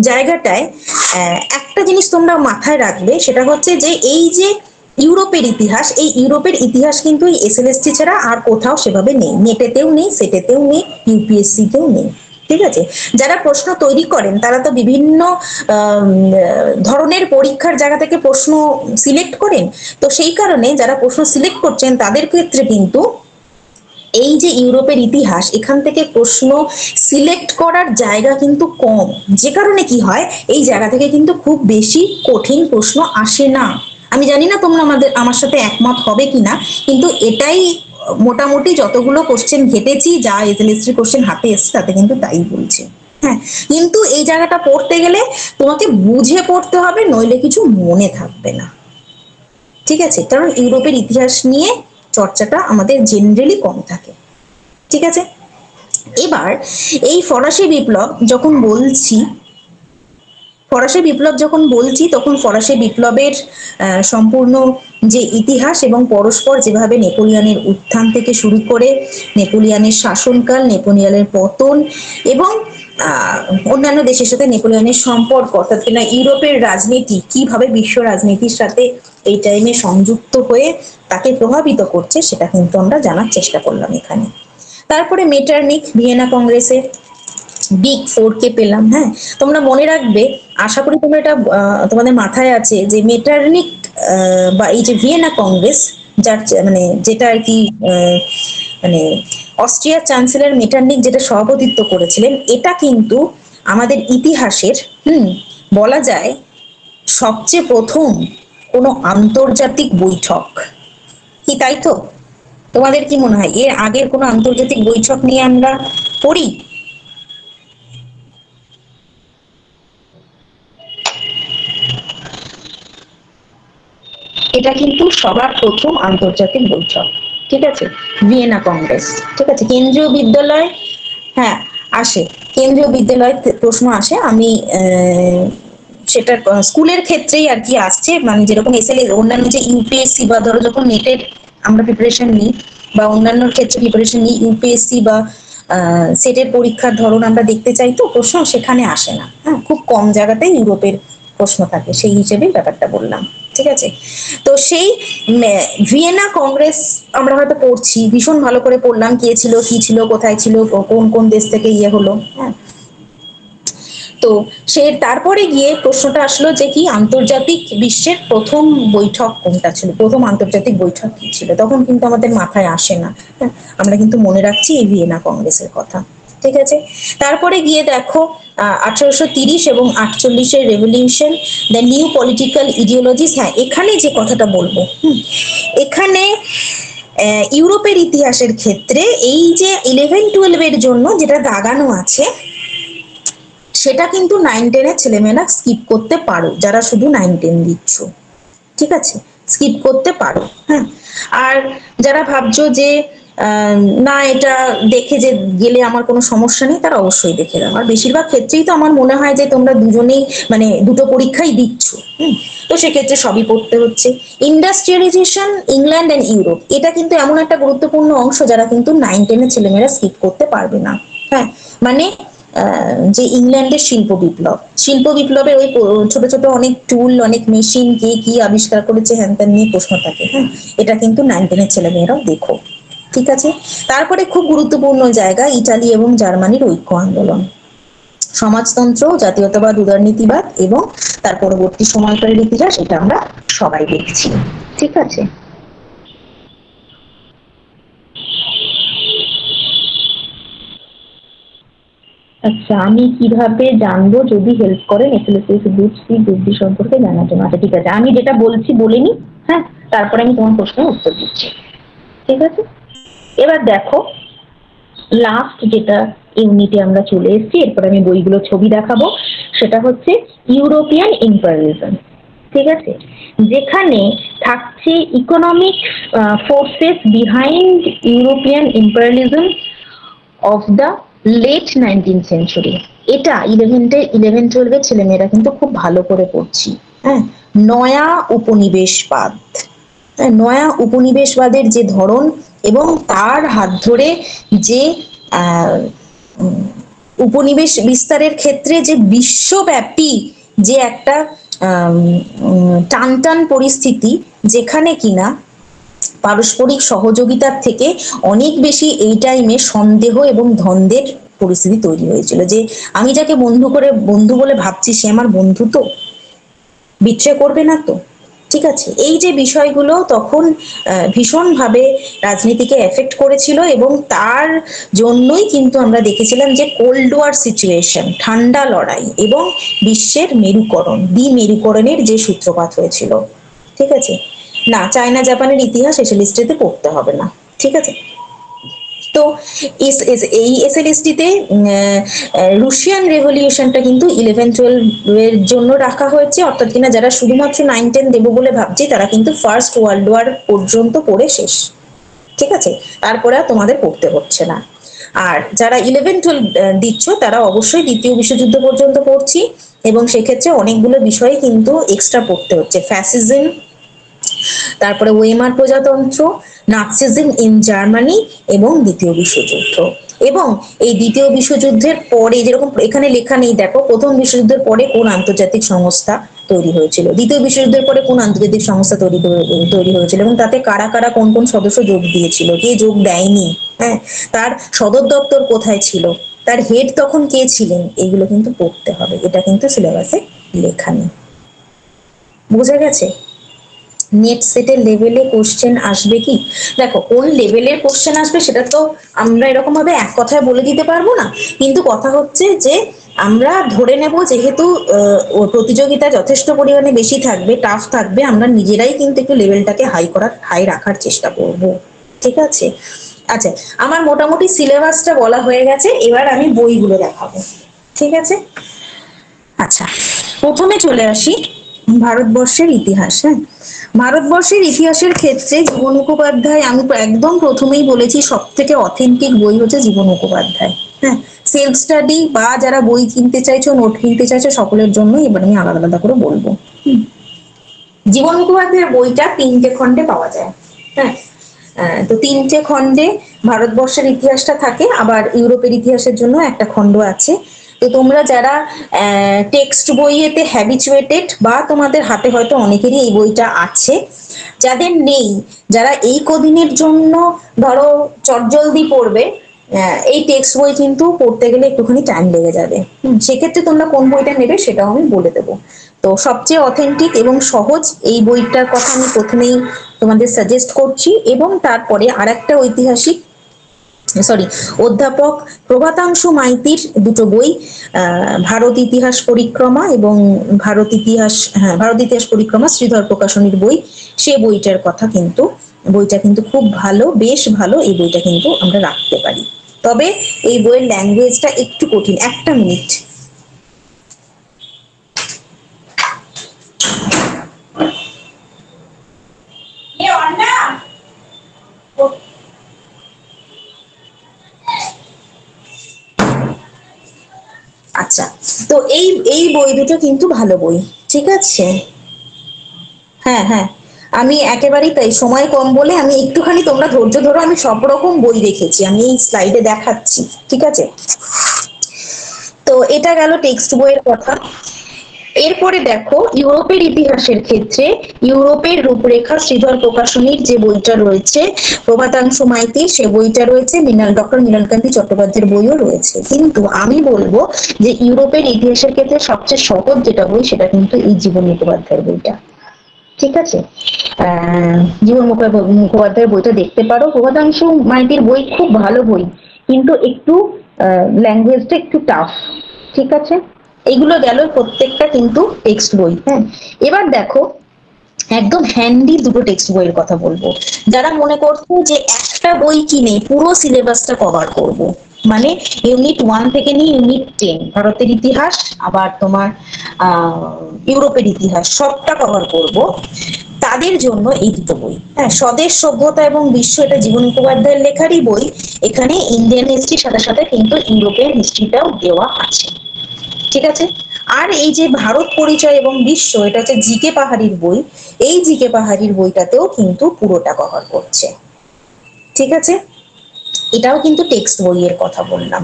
জায়গাটায় একটা জিনিস তোমরা মাথায় রাখবে, সেটা হচ্ছে যে এই যে ইউরোপের ইতিহাস, এই ইউরোপের ইতিহাস কিন্তু এই এসএলএসটি ছাড়া আর কোথাও সেভাবে নেই, নেটেতেও নেই, সেটেতেও নেই, ইউপিএসসি তেও নেই, ঠিক আছে? যারা প্রশ্ন তৈরি করেন তারা তো বিভিন্ন ধরনের পরীক্ষার জায়গা থেকে প্রশ্ন সিলেক্ট করেন, তো সেই কারণে যারা প্রশ্ন সিলেক্ট করছেন তাদের ক্ষেত্রে কিন্তু এই যে ইউরোপের ইতিহাস, এখান থেকে প্রশ্ন সিলেক্ট করার জায়গা কিন্তু কম, যে কারণে কি হয়, এই জায়গা থেকে কিন্তু খুব বেশি কঠিন প্রশ্ন আসে না। আমি জানি না তোমরা আমার সাথে একমত হবে কিনা, কিন্তু এটাই মোটামুটি যতগুলো কোশ্চেন ঘেটেছি, যা এসএলএসটি কোশ্চেন হাতে এসছে তাতে কিন্তু তাই বলছে। হ্যাঁ, কিন্তু এই জায়গাটা পড়তে গেলে তোমাকে বুঝে পড়তে হবে, নইলে কিছু মনে থাকবে না, ঠিক আছে? কারণ ইউরোপের ইতিহাস নিয়ে চর্চাটা আমাদের জেনারেলি কম থাকে। ঠিক আছে, এবার এই ফরাসি বিপ্লব যখন বলছি তখন ফরাসি বিপ্লবের সম্পূর্ণ যে ইতিহাস এবং পরস্পর যেভাবে নেপোলিয়নের উত্থান থেকে শুরু করে নেপোলিয়নের শাসনকাল, নেপোলিয়নের পতন এবং অন্যান্য দেশের সাথে নেপোলিয়নের সম্পর্ক, অর্থাৎ কিনা ইউরোপের রাজনীতি কিভাবে বিশ্ব রাজনীতির সাথে এই টাইমে সংযুক্ত হয়ে তাকে প্রভাবিত করছে, সেটা কিন্তু আমরা জানার চেষ্টা করলাম এখানে। তারপরে মেটারনিখ ভিয়েনা কংগ্রেসে বিগ ফোর কে পেলাম। হ্যাঁ, তোমরা মনে রাখবে, আশা করি তোমরা এটা তোমাদের মাথায় আছে যে মেটারনিখ বা এই যে ভিয়েনা কংগ্রেস, যার মানে যেটা আর কি মানে অস্ট্রিয়ার চ্যান্সেলর মেটারনিখ যেটা সভাপতিত্ব করেছিলেন, এটা কিন্তু আমাদের ইতিহাসের বলা যায় সবচেয়ে প্রথম কোনো আন্তর্জাতিক বৈঠক। কি তাই তো? তোমাদের কি মনে হয় এর আগের কোনো আন্তর্জাতিক বৈঠক নিয়ে আমরা পড়ি? এটা কিন্তু সবার প্রথম আন্তর্জাতিক বৈঠক। ঠিক আছে, ভিয়েনা কংগ্রেস। ঠিক আছে, কেন্দ্রীয় বিদ্যালয়, হ্যাঁ আসে, কেন্দ্রীয় বিদ্যালয় প্রশ্ন আসে। আমি সেটা স্কুলের ক্ষেত্রেই আর কি আসছে, মানে যেরকম এসএলএ অন্যান্য যে ইউপিএসসি বা ধরো যখন নেটের আমরা প্রিপারেশন নিই বা অন্যান্য ক্ষেত্রে প্রিপারেশন নিই, ইউপিএসসি বা সেটের পরীক্ষার ধরন আমরা দেখতে চাই, তো প্রশ্ন সেখানে আসে না। হ্যাঁ, খুব কম জায়গাতেই ইউরোপের প্রশ্ন থাকে, সেই হিসেবেই ব্যাপারটা বললাম। ঠিক আছে, তো সেই ভিয়েনা কংগ্রেস আমরা হয়তো পড়ছি, ভীষণ ভালো করে পড়লাম কে ছিল, কি ছিল, কোথায় ছিল, কোন কোন দেশ থেকে ইয়ে হলো। হ্যাঁ, তো সে তারপরে গিয়ে প্রশ্নটা আসলো যে কি আন্তর্জাতিক বিশ্বের প্রথম বৈঠক কোনটা ছিল, প্রথম আন্তর্জাতিক বৈঠক কি ছিল, তখন কিন্তু আমাদের মাথায় আসে না। আমরা কিন্তু মনে রাখছি এই ভিয়েনা কংগ্রেসের কথা। ঠিক আছে, তারপরে গিয়ে দেখো 1830 এবং 48-এর revolution, the new political ideologies. হ্যাঁ, এখানে যে কথাটা বলবো, এখানে ইউরোপের ইতিহাসের ক্ষেত্রে এই যে 11-12 জন্য যেটা দাগানো আছে, সেটা কিন্তু 9-10-এর ছেলেমেয়েরা স্কিপ করতে পারো, যারা শুধু 9-10 দিচ্ছ। ঠিক আছে, স্কিপ করতে পারো। হ্যাঁ, আর যারা ভাবছো যে না এটা দেখে যে গেলে আমার কোনো সমস্যা নেই, তারা অবশ্যই দেখে দাও। আর বেশিরভাগ ক্ষেত্রেই তো আমার মনে হয় যে তোমরা দুজনেই মানে দুটো পরীক্ষাই দিচ্ছ, তো সেক্ষেত্রে সবই পড়তে হচ্ছে। ইন্ডাস্ট্রিয়ালাইজেশন ইংল্যান্ড এন্ড ইউরোপ, এটা কিন্তু এমন একটা গুরুত্বপূর্ণ অংশ যারা কিন্তু 9-10-এর ছেলেমেয়েরা স্কিপ করতে পারবে না। হ্যাঁ, মানে যে ইংল্যান্ডের শিল্প বিপ্লবের ওই ছোট ছোট অনেক টুল, অনেক মেশিন, কে কি আবিষ্কার করেছে হ্যান ত্যান নিয়ে প্রশ্ন থাকে। হ্যাঁ, এটা কিন্তু 9-10-এর ছেলেমেয়েরাও দেখো। ঠিক আছে, তারপরে খুব গুরুত্বপূর্ণ জায়গা ইটালি এবং জার্মানির ঐক্য আন্দোলন, সমাজতন্ত্র, জাতীয়তাবাদ, উদারনীতিবাদ এবং তার পরবর্তী সময়কালের ইতিহাস, এটা আমরা সবাই দেখছি। ঠিক আছে, আচ্ছা আমি কিভাবে জানবো যদি হেল্প করেন এসএলএসএস গ্রুপ সি গ্রুপ ডি সম্পর্কে জানার জন্য? আচ্ছা ঠিক আছে, আমি যেটা বলছি বলে নি। হ্যাঁ, তারপরে আমি তোমার প্রশ্নের উত্তর দিচ্ছি। ঠিক আছে, এবার দেখো লাস্ট যেটা ইউনিটে আমরা চলে এসেছি, এরপর আমি বইগুলো ছবি দেখাবো, সেটা হচ্ছে ইউরোপিয়ান ইম্পেরিয়ালিজম। ঠিক আছে, যেখানে থাকছে economic forces behind European imperialism of the late 19th century. এটা 11-12-এর ছেলেমেয়েরা কিন্তু খুব ভালো করে পড়ছি। হ্যাঁ, নয়া উপনিবেশবাদ, নয়া উপনিবেশবাদের যে ধরন এবং তার হাত ধরে যে উপনিবেশ বিস্তারের ক্ষেত্রে যে বিশ্বব্যাপী যে একটা টানটান পরিস্থিতি, যেখানে কিনা পারস্পরিক সহযোগিতার থেকে অনেক বেশি এই টাইমে সন্দেহ এবং দ্বন্দ্বের পরিস্থিতি তৈরি হয়েছিল, যে আমি যাকে বন্ধু বলে ভাবছি সে আমার বন্ধু তো, বিট্রে করবে না তো। ঠিক আছে, এই যে বিষয়গুলো তখন ভীষণভাবে রাজনীতিকে এফেক্ট করেছিল এবং তার জন্যই কিন্তু আমরা দেখেছিলাম যে কোল্ড ওয়ার সিচুয়েশন, ঠান্ডা লড়াই এবং বিশ্বের মেরুকরণের যে সূত্রপাত হয়েছিল। ঠিক আছে, না চায়না জাপানের ইতিহাস এসএলএসটিতে পড়তে হবে না। ঠিক আছে, তো এই এসএলএসটিতে রুশিয়ান রেভলিউশনটা কিন্তু 11-12 জন্য রাখা হয়েছে, অর্থাৎ কিনা যারা শুধুমাত্র 9-10 দেবো বলে ভাবছি তারা কিন্তু ফার্স্ট ওয়ার্ল্ড ওয়ার পর্যন্ত পড়ে শেষ। ঠিক আছে, তারপরে আর তোমাদের পড়তে হচ্ছে না। আর যারা 11-12 দিচ্ছ তারা অবশ্যই দ্বিতীয় বিশ্বযুদ্ধ পর্যন্ত পড়ছি, এবং সেক্ষেত্রে অনেকগুলো বিষয় কিন্তু এক্সট্রা পড়তে হচ্ছে। ফ্যাসিজম, তারপরে ওয়েমার প্রজাতন্ত্র, নাৎসিজম ইন জার্মানি এবং দ্বিতীয় বিশ্বযুদ্ধ। এবং এই দ্বিতীয় বিশ্বযুদ্ধের পরে, যেরকম এখানে লেখা নেই দেখো, প্রথম বিশ্বযুদ্ধের পরে কোন আন্তর্জাতিক সংস্থা তৈরি হয়েছিল, দ্বিতীয় বিশ্বযুদ্ধের পরে কোন আন্তর্জাতিক সংস্থা তৈরি হয়েছিল, এবং তাতে কারা কারা কোন কোন সদস্য যোগ দিয়েছিল, কে যোগ দেয়নি, হ্যাঁ, তার সদর দপ্তর কোথায় ছিল, তার হেড তখন কে ছিলেন, এগুলো কিন্তু পড়তে হবে। এটা কিন্তু সিলেবাসে লেখা নেই। বোঝা গেছে? নেট সেটের লেভেলে কোশ্চেন আসবে কি, দেখো কোন লেভেলের কোশ্চেন আসবে সেটা তো আমরা এরকম ভাবে এক কথায় বলে দিতে পারবো না, কিন্তু কথা হচ্ছে যে আমরা ধরে নেব যেহেতু প্রতিযোগিতা যথেষ্ট পরিমাণে বেশি থাকবে, টাফ থাকবে, আমরা নিজেরাই কিন্তু একটু লেভেলটাকে হাই রাখার চেষ্টা করব। ঠিক আছে, আচ্ছা, আমার মোটামুটি সিলেবাসটা বলা হয়ে গেছে, এবার আমি বইগুলো দেখাবো। ঠিক আছে, আচ্ছা, প্রথমে চলে আসি ভারতবর্ষের ইতিহাস। হ্যাঁ, ভারতবর্ষের ইতিহাসের ক্ষেত্রে জীবন মুখোপাধ্যায়, আমি একদম প্রথমেই বলেছি সব থেকে অথেন্টিক বই হচ্ছে জীবন মুখোপাধ্যায়। হ্যাঁ, সেলফ স্টাডি বা যারা বই কিনতে চাইছো, নোট কিনতে চাইছো, সকলের জন্য এবার আমি আলাদা আলাদা করে বলবো। জীবন মুখোপাধ্যায়ের বইটা 3টে খণ্ডে পাওয়া যায়। হ্যাঁ, তো 3টে খণ্ডে ভারতবর্ষের ইতিহাসটা থাকে, আবার ইউরোপের ইতিহাসের জন্য একটা খণ্ড আছে। তো তোমরা যারা টেক্সট বইয়েতে হ্যাবিচুয়েটেড, বা তোমাদের হাতে হয়তো অনেকেরই এই বইটা আছে, যাদের নেই, যারা এই কদিনের জন্য ধরো চটজলদি পড়বে, এই টেক্সট বই কিন্তু পড়তে গেলে একটুখানি টাইম লেগে যাবে। সেক্ষেত্রে তোমরা কোন বইটা নেবে সেটাও আমি বলে দেবো। তো সবচেয়ে অথেন্টিক এবং সহজ এই বইটার কথা আমি প্রথমেই তোমাদের সাজেস্ট করছি, এবং তারপরে আরেকটা ঐতিহাসিক অধ্যাপক প্রভাতাংশু মাইতির দুটো বই, ভারত ইতিহাস পরিক্রমা এবং ভারত ইতিহাস পরিক্রমা, শ্রীধর প্রকাশনীর বই, সে বইটা কিন্তু খুব ভালো, বেশ ভালো। এই বইটা কিন্তু আমরা রাখতে পারি, তবে এই বইয়ের ল্যাঙ্গুয়েজটা একটু কঠিন। একটা মিনিট। আচ্ছা, তো এই বই দুটো কিন্তু ভালো বই। ঠিক আছে, হ্যাঁ হ্যাঁ, আমি একেবারেই তাই, সময় কম বলে আমি একটুখানি, তোমরা ধৈর্য ধরো, আমি সব রকম বই রেখেছি, আমি এই স্লাইডে দেখাচ্ছি। ঠিক আছে, তো এটা গেল টেক্সট বইয়ের কথা। এরপরে দেখো ইউরোপের ইতিহাসের ক্ষেত্রে ইউরোপের রূপরেখা, শ্রীধর প্রকাশনীর যে বইটা রয়েছে, প্রভাতাংশু মাইতির সে বইটা রয়েছে, ডক্টর মৃণালকান্তি চট্টোপাধ্যায়ের বইও রয়েছে। কিন্তু আমি বলবো যে ইউরোপের ইতিহাসের ক্ষেত্রে সবচেয়ে সহজ যেটা বই সেটা কিন্তু এই জীবন মুখোপাধ্যায়ের বইটা। ঠিক আছে, জীবন মুখোপাধ্যায়ের বইটা দেখতে পারো। প্রভাতাংশু মাইতির বই খুব ভালো বই, কিন্তু একটু ল্যাঙ্গুয়েজটা একটু টাফ। ঠিক আছে, এইগুলো গেল প্রত্যেকটা কিন্তু টেক্সট বই। হ্যাঁ, এবার দেখো একদম হ্যান্ডি দুটো টেক্সট বইয়ের কথা বলবো। যারা মনে করছো যে একটা বই কিনে পুরো সিলেবাসটা কভার করব, মানে ইউনিট 1 থেকে নিয়ে ইউনিট 10 ভারতের ইতিহাস, আবার তোমার ইউরোপের ইতিহাস সবটা কভার করব, তাদের জন্য এই দুটো বই। হ্যাঁ, স্বদেশ সভ্যতা এবং বিশ্ব, এটা জীবন মুখোপাধ্যায়ের লেখারই বই। এখানে ইন্ডিয়ান হিস্ট্রির সাথে সাথে কিন্তু ইউরোপিয়ান হিস্ট্রিটাও দেওয়া আছে। ঠিক আছে, আর এই যে ভারত পরিচয় এবং বিশ্ব, এটা হচ্ছে জিকে পাহাড়ির বই, এই জিকে পাহাড়ির বইটাতেও কিন্তু পুরোটা কভার করছে। ঠিক আছে, এটাও কিন্তু টেক্সট বইয়ের কথা বললাম।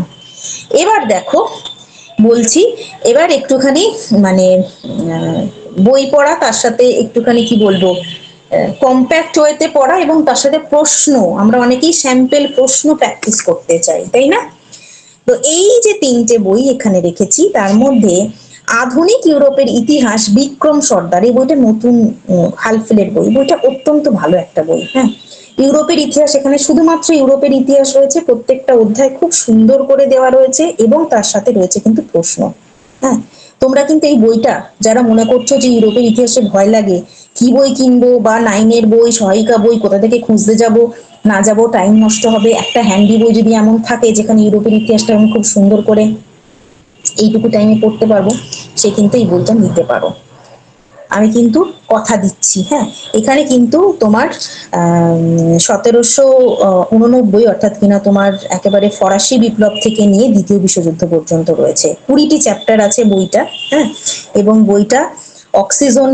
এবার দেখো বলছি, এবার একটুখানি মানে বই পড়া, তার সাথে একটুখানি কি বলবো, কম্প্যাক্ট ওয়েতে পড়া, এবং তার সাথে প্রশ্ন, আমরা অনেকেই স্যাম্পল প্রশ্ন প্র্যাকটিস করতে চাই, তাই না? তো এই যে 3টে বই এখানে রেখেছি, তার মধ্যে আধুনিক ইউরোপের ইতিহাস, বিক্রম সর্দার, এই বইটা নতুন হালফিলের বই, বইটা অত্যন্ত ভালো একটা বই। হ্যাঁ, ইউরোপের ইতিহাস, এখানে শুধুমাত্র ইউরোপের ইতিহাস রয়েছে, প্রত্যেকটা অধ্যায় খুব সুন্দর করে দেওয়া রয়েছে, এবং তার সাথে রয়েছে কিন্তু প্রশ্ন। হ্যাঁ, তোমরা কিন্তু এই বইটা, যারা মনে করছো যে ইউরোপের ইতিহাসে ভয় লাগে, কি বই কিনবো, বা 9-এর বই, সহায়িকা বই কোথা থেকে খুঁজতে যাব না যাব, টাইম নষ্ট হবে, একটা হ্যান্ডি বই যদি এমন থাকে যেখানে ইউরোপের ইতিহাসটা আমি খুব সুন্দর করে এইটুকু টাইমে পড়তে পারবো, সে কিন্তু এই বইটা নিতে পারো। আমি কিন্তু কথা দিচ্ছি। হ্যাঁ, এখানে কিন্তু তোমার 1789 অর্থাৎ কিনা তোমার একেবারে ফরাসি বিপ্লব থেকে নিয়ে দ্বিতীয় বিশ্বযুদ্ধ পর্যন্ত রয়েছে। 20টি চ্যাপ্টার আছে বইটা। হ্যাঁ, এবং বইটা অক্সিজন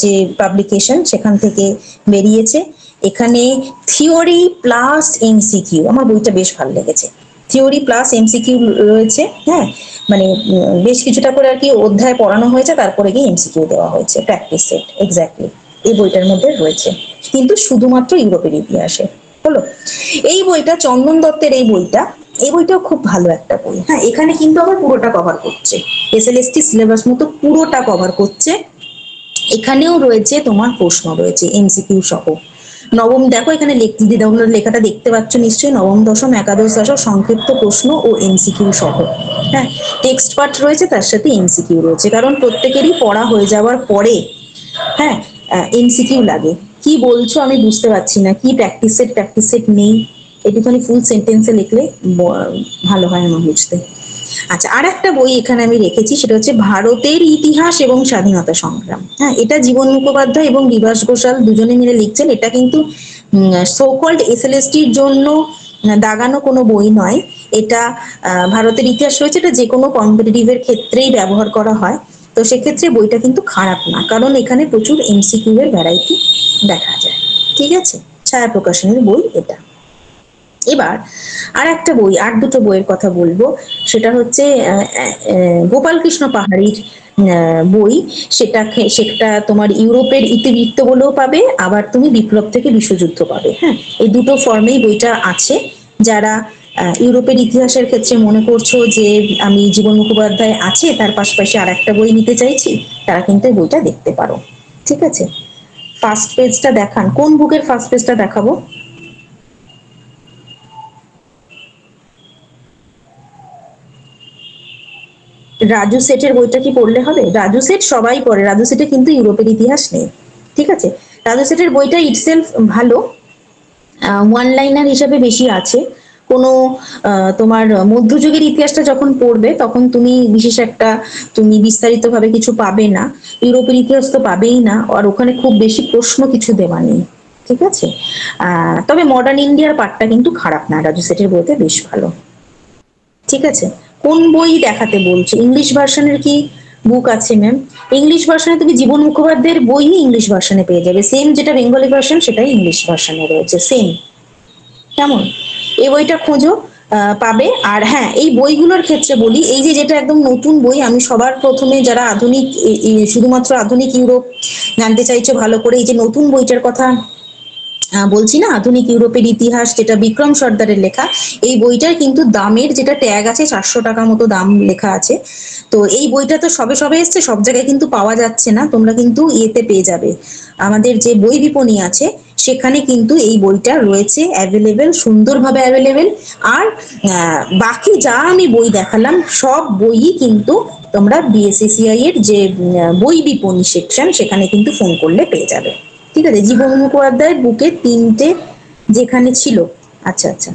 যে পাবলিকেশন সেখান থেকে বেরিয়েছে। এখানে থিওরি প্লাস এমসিকিউ, আমার বইটা বেশ ভালো লেগেছে। থিওরি প্লাস এমসিকিউ রয়েছে। হ্যাঁ, মানে বেশ কিছুটা করে আর কি অধ্যায় পড়ানো হয়েছে, তারপরে গিয়ে এমসিকিউ দেওয়া হয়েছে, প্র্যাকটিস সেট এক্স্যাক্টলি এই বইটার মধ্যে রয়েছে, কিন্তু শুধুমাত্র ইউরোপের ইতিহাসে। হলো, এই বইটা চন্দন দত্তের, এই বইটাও খুব ভালো একটা বই। হ্যাঁ, এখানে কিন্তু আবার পুরোটা কভার করছে, এসএলএসটি সিলেবাস মতো পুরোটা কভার করছে। এখানেও রয়েছে তোমার প্রশ্ন রয়েছে এমসিকিউ সহ। নবম, দেখো এখানে লেখাটা দেখতে পাচ্ছ নিশ্চয়ই, নবম দশম একাদশ দশম সংক্ষিপ্ত প্রশ্ন ও এমসিকিউ সহ। হ্যাঁ, টেক্সট পার্ট রয়েছে, তার সাথে এমসিকিউ রয়েছে, কারণ প্রত্যেকেরই পড়া হয়ে যাওয়ার পরে হ্যাঁ এমসিকিউ লাগে। কি বলছো আমি বুঝতে পারছি না, কি প্র্যাকটিস সেট নেই, একটুখানি ফুল সেন্টেন্সে লিখলে ভালো হয় আমার বুঝতে। আচ্ছা, আর একটা বই এখানে আমি রেখেছি, সেটা হচ্ছে ভারতের ইতিহাস এবং স্বাধীনতা সংগ্রাম। হ্যাঁ, এটা জীবন মুখোপাধ্যায় এবং বিভাস ঘোষাল দুজনে মিলে লিখছেন। এটা কিন্তু সো কল্ড এসএলএসটির জন্য দাগানো কোনো বই নয়। এটা ভারতের ইতিহাস রয়েছে, এটা যে কোনো কম্পিটিটিভের ক্ষেত্রেই ব্যবহার করা হয়। তো সেক্ষেত্রে বইটা কিন্তু খারাপ না, কারণ এখানে প্রচুর এমসিকিউ এর ভ্যারাইটি দেখা যায়। ঠিক আছে, ছায়া প্রকাশনের বই এটা। এবার আর একটা বই, আর দুটো বইয়ের কথা বলবো, সেটা হচ্ছে গোপালকৃষ্ণ পাহাড়ির বই। সেটা তোমার ইউরোপের ইতিবৃত্ত বলেও পাবে, আবার তুমি বিপ্লব থেকে বিশ্বযুদ্ধ পাবে। হ্যাঁ, এই দুটো ফর্মেই বইটা আছে। যারা ইউরোপের ইতিহাসের ক্ষেত্রে মনে করছো যে আমি জীবন মুখোপাধ্যায় আছে, তার পাশাপাশি আর একটা বই নিতে চাইছি, তারা কিন্তু এই বইটা দেখতে পারো। ঠিক আছে, ফার্স্ট পেজটা দেখান, কোন বুকের ফার্স্ট পেজটা দেখাবো? রাজু সেটের বইটা কি পড়লে হবে? রাজু সেট সবাই পড়ে, রাজু সেটে কিন্তু ইউরোপের ইতিহাস নেই। ঠিক আছে, রাজু সেটের বইটা ইটসেলফ ভালো, ওয়ান লাইনার হিসাবে বেশি আছে। কোনো তোমার মধ্যযুগের ইতিহাসটা যখন পড়বে তখন তুমি বিশেষ একটা, তুমি বিস্তারিত ভাবে কিছু পাবে না। ইউরোপের ইতিহাস তো পাবেই না, আর ওখানে খুব বেশি প্রশ্ন কিছু দেওয়া নেই। ঠিক আছে, তবে মডার্ন ইন্ডিয়ার পার্টটা কিন্তু খারাপ না, রাজু সেটের বইতে বেশ ভালো। ঠিক আছে, কোন বই দেখাতে বলছে? ইংলিশ ভার্সনের কি বুক আছে ম্যাম? ইংলিশ ভার্সনে তুমি জীবন মুখোপাধ্যায়ের বই ইংলিশ ভার্সনে পেয়ে যাবে, সেম যেটা বেঙ্গলি ভার্সন সেটাই ইংলিশ ভার্সনে রয়েছে, সেম। কেমন, এই বইটা খোঁজো, পাবে। আর হ্যাঁ, এই বইগুলোর ক্ষেত্রে বলি, এই যে যেটা একদম নতুন বই, আমি সবার প্রথমে যারা আধুনিক, শুধুমাত্র আধুনিক ইউরোপ জানতে চাইছো ভালো করে, এই যে নতুন বইটার কথা বলছি না, আধুনিক ইউরোপের ইতিহাস, যেটা বিক্রম সর্দারের লেখা, এই বইটার কিন্তু দামের যেটা ট্যাগ আছে 400 টাকা মতো দাম লেখা আছে। তো এই বইটা তো সবে সবে এসছে, সব জায়গায় কিন্তু পাওয়া যাচ্ছে না, তোমরা কিন্তু ইয়েতে পেয়ে যাবে, আমাদের যে বই বিপণী আছে সেখানে কিন্তু এই বইটা রয়েছে অ্যাভেলেবেল, সুন্দরভাবে অ্যাভেলেবেল। আর বাকি যা আমি বই দেখালাম সব বইই কিন্তু তোমরা বিএসএসিআই এর যে বই বিপণী সেকশন, সেখানে কিন্তু ফোন করলে পেয়ে যাবে। ঠিক আছে, জীবন মুখোপাধ্যায়ের বুকে 3টে যেখানে ছিল। আচ্ছা আচ্ছা,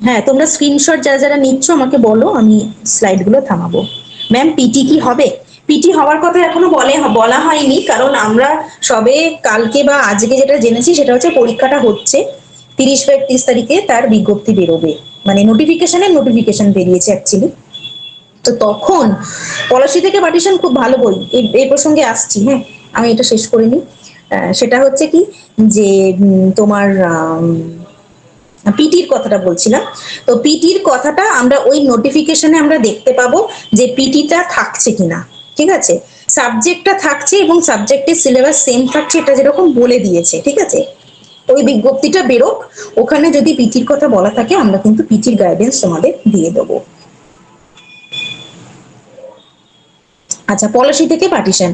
হ্যাঁ তোমরা স্ক্রিনশট যারা যারা নিচ্ছ আমাকে বলো, আমি স্লাইড গুলো থামাবো। ম্যাম পিটি কি হবে? পিটি হওয়ার কথা এখনো বলা হয়নি, কারণ আমরা সবে কালকে বা আজকে যেটা জেনেছি সেটা হচ্ছে পরীক্ষাটা হচ্ছে 30 বা 31 তারিখে, তার বিজ্ঞপ্তি বেরোবে, মানে নোটিফিকেশন বেরিয়েছে অ্যাকচুয়ালি। তো তখন পলাশি থেকে পার্টিশন খুব ভালো বই, এই প্রসঙ্গে আসছি। হ্যাঁ, আমি এটা শেষ করে নিই। সেটা হচ্ছে কি যে তোমার পিটির কথাটা বলছিলাম। তো পিটির কথাটা আমরা ওই নোটিফিকেশনে আমরা দেখতে পাবো যে পিটিটা থাকছে কিনা। ঠিক আছে, সাবজেক্টটা থাকছে এবং সাবজেক্টের সিলেবাস সেম থাকছে, এটা যেরকম বলে দিয়েছে। ঠিক আছে, ওই বিজ্ঞপ্তিটা বেরোক, ওখানে যদি পিটির কথা বলা থাকে আমরা কিন্তু পিটির গাইডেন্স তোমাদের দিয়ে দেবো। আচ্ছা, পলাশি থেকে পার্টিশন,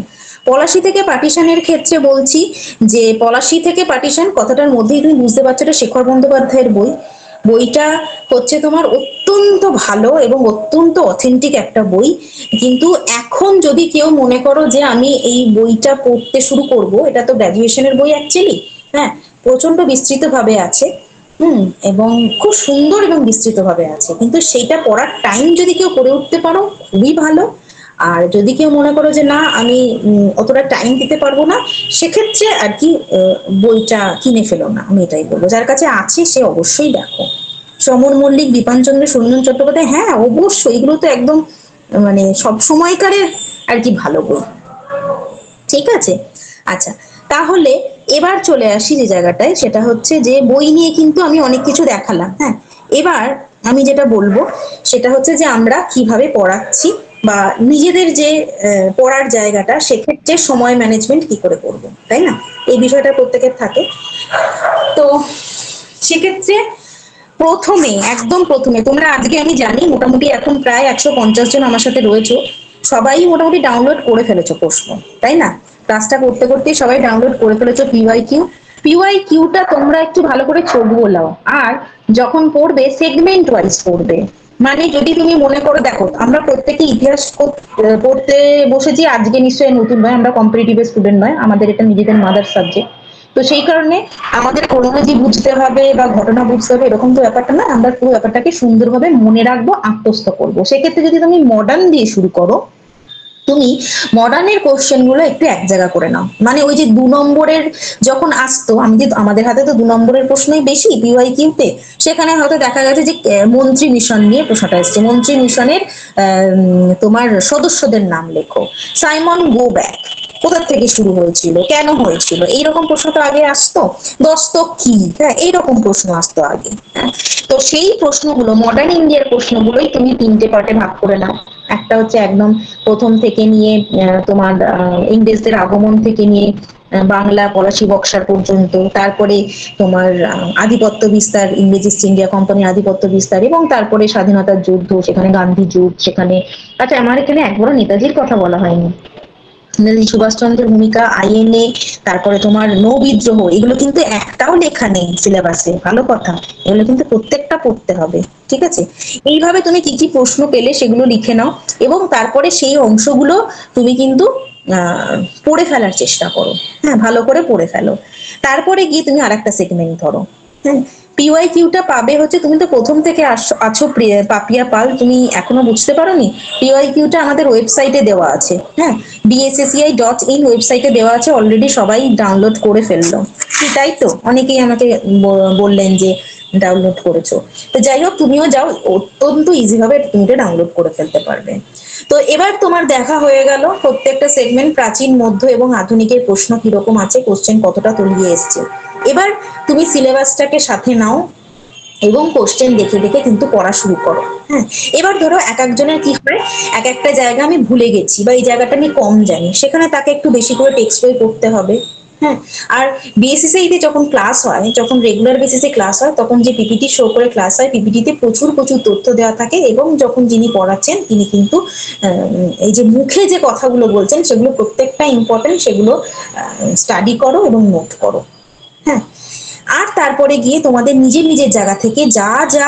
পলাশি থেকে পার্টিশনের ক্ষেত্রে বলছি যে পলাশি থেকে পার্টিশন কথাটার মধ্যেই তুমি বুঝতে পারছো এটা শেখর বন্দ্যোপাধ্যায়ের বই। বইটা হচ্ছে তোমার অত্যন্ত ভালো এবং অত্যন্ত অথেন্টিক একটা বই। কিন্তু এখন যদি কেউ মনে করো যে আমি এই বইটা পড়তে শুরু করব, এটা তো গ্র্যাজুয়েশনের বই অ্যাকচুয়ালি। হ্যাঁ, প্রচন্ড বিস্তৃত ভাবে আছে, এবং খুব সুন্দর এবং বিস্তৃত ভাবে আছে, কিন্তু সেইটা পড়ার টাইম যদি কেউ করে উঠতে পারো খুবই ভালো। আর যদি কেউ মনে করো যে না আমি অতটা টাইম দিতে পারবো না, সেক্ষেত্রে আর কি বইটা কিনে ফেলো না, আমি এটাই বলবো। যার কাছে আছে সে অবশ্যই দেখো। সমর মল্লিক, বিপানচন্দ্র, সুরঞ্জন চট্টোপাধ্যায়, হ্যাঁ অবশ্যই, এগুলো তো একদম মানে সব সময়কারের আর কি ভালো বই। ঠিক আছে, আচ্ছা তাহলে এবার চলে আসি যে জায়গাটায়, সেটা হচ্ছে যে বই নিয়ে কিন্তু আমি অনেক কিছু দেখালাম। হ্যাঁ, এবার আমি যেটা বলবো সেটা হচ্ছে যে আমরা কিভাবে পড়াচ্ছি বা নিজেদের যে পড়ার জায়গাটা, সেক্ষেত্রে সময় ম্যানেজমেন্ট কি করে করবো, তাই না? এই বিষয়টা প্রত্যেকের থাকে। তো সেক্ষেত্রে প্রথমে, একদম প্রথমে তোমরা, আজকে আমি জানি মোটামুটি এখন প্রায় 150 জন আমার সাথে রয়েছে, সবাই মোটামুটি ডাউনলোড করে ফেলেছো প্রশ্ন, তাই না? ক্লাসটা করতে করতে সবাই ডাউনলোড করে ফেলেছো পিওয়াই কিউ। পিওয়াই কিউটা তোমরা একটু ভালো করে চোখ বোলাও, আর যখন পড়বে সেগমেন্ট ওয়াইজ পড়বে। মানে যদি তুমি মনে করো, দেখো আমরা প্রত্যেকে ইতিহাস পড়তে বসেছি আজকে, নিশ্চয়ই নতুন নয়, আমরা কম্পিটিটিভ স্টুডেন্ট নয়, আমাদের এটা নিজেদের মাদার সাবজেক্ট। তো সেই কারণে আমাদের ক্রোনোলজি বুঝতে হবে বা ঘটনা বুঝতে হবে এরকম তো ব্যাপারটা না, আমরা পুরো ব্যাপারটাকে সুন্দরভাবে মনে রাখবো, আত্মস্থ করবো। সেক্ষেত্রে যদি তুমি মডার্ন দিয়ে শুরু করো, তুমি মডার্নের কোশ্চেন গুলো একটু এক জায়গা করে নাও। মানে ওই যে 2 নম্বরের যখন আসতো, আমাদের হাতে তো 2 নম্বরের প্রশ্নই বেশি পিওয়াই কিউতে, সেখানে হয়তো দেখা গেছে যে মন্ত্রী মিশন নিয়ে প্রশ্নটা এসছে, মন্ত্রী মিশনের তোমার সদস্যদের নাম লেখো, সাইমন গো ব্যাক কোথা থেকে শুরু হয়েছিল, কেন হয়েছিল, এইরকম প্রশ্ন তো আগে আসতো। দস্তক কি, হ্যাঁ এইরকম প্রশ্ন আসতো আগে। তো সেই প্রশ্নগুলো, মডার্ন ইন্ডিয়ার প্রশ্নগুলোই তুমি 3টে পার্টে ভাগ করে নাও। একটা হচ্ছে একদম প্রথম থেকে নিয়ে তোমার ইংরেজদের আগমন থেকে নিয়ে বাংলা পলাশি বক্সার পর্যন্ত, তারপরে তোমার আধিপত্য বিস্তার, ইংরেজ ইস্ট ইন্ডিয়া কোম্পানির আধিপত্য বিস্তার, এবং তারপরে স্বাধীনতার যুদ্ধ, সেখানে গান্ধী যুগ, সেখানে আচ্ছা আমার এখানে একবারও নেতাজির কথা বলা হয়নি, নেতাজি সুভাষচন্দ্রের ভূমিকা, আইএনএ, তারপরে তোমার নৌ বিদ্রোহ, এগুলো কিন্তু একটাও লেখা নেই সিলেবাসে, ভালো কথা, এগুলো কিন্তু প্রত্যেকটা পড়তে হবে। ঠিক আছে, এইভাবে তুমি কি কি প্রশ্ন পেলে সেগুলো লিখে নাও, এবং তারপরে সেই অংশগুলো তুমি কিন্তু পড়ে ফেলার চেষ্টা করো। হ্যাঁ, ভালো করে পড়ে ফেলো। তারপরে গিয়ে তুমি আরেকটা সেগমেন্ট ধরো। হ্যাঁ, পিওয়াই কিউটা পাবে হচ্ছে, তুমি তো প্রথম থেকে আছো পাপিয়া পাল, তুমি এখনো বুঝতে পারোনি? পিওয়াই কিউটা আমাদের ওয়েবসাইটে দেওয়া আছে। হ্যাঁ, bssi.in ওয়েবসাইটে দেওয়া আছে, অলরেডি সবাই ডাউনলোড করে ফেললো। তাই তো, অনেকেই আমাকে বললেন যে ডাউনলোড করেছো। তো যাই হোক, তুমিও যাও, অত্যন্ত ইজি ভাবে তুমি এটা ডাউনলোড করে ফেলতে পারবে। তো এবার তোমার দেখা হয়ে গেল প্রত্যেকটা সেগমেন্ট, প্রাচীন, মধ্য এবং আধুনিকের প্রশ্ন কিরকম আছে, কোশ্চেন কতটা তলিয়ে এসছে। এবার তুমি সিলেবাসটাকে সাথে নাও এবং কোশ্চেন দেখে দেখে কিন্তু পড়া শুরু করো। হ্যাঁ, এবার ধরো এক একজনের কি হয়, এক একটা জায়গা আমি ভুলে গেছি বা এই জায়গাটা আমি কম জানি, সেখানে তাকে একটু বেশি করে টেক্সট বই পড়তে হবে। হ্যাঁ, আর বিএসসিসি তে যখন ক্লাস হয়, যখন রেগুলার বেসিসে ক্লাস হয়, তখন যে পিপিটি শো করে ক্লাস হয়, পিপিটিতে প্রচুর প্রচুর তথ্য দেওয়া থাকে, এবং যখন যিনি পড়াচ্ছেন তিনি কিন্তু এই যে মুখে যে কথাগুলো বলছেন সেগুলো প্রত্যেকটা ইম্পর্টেন্ট, সেগুলো স্টাডি করো এবং নোট করো। হ্যাঁ, আর তারপরে গিয়ে তোমাদের নিজের নিজের জায়গা থেকে যা যা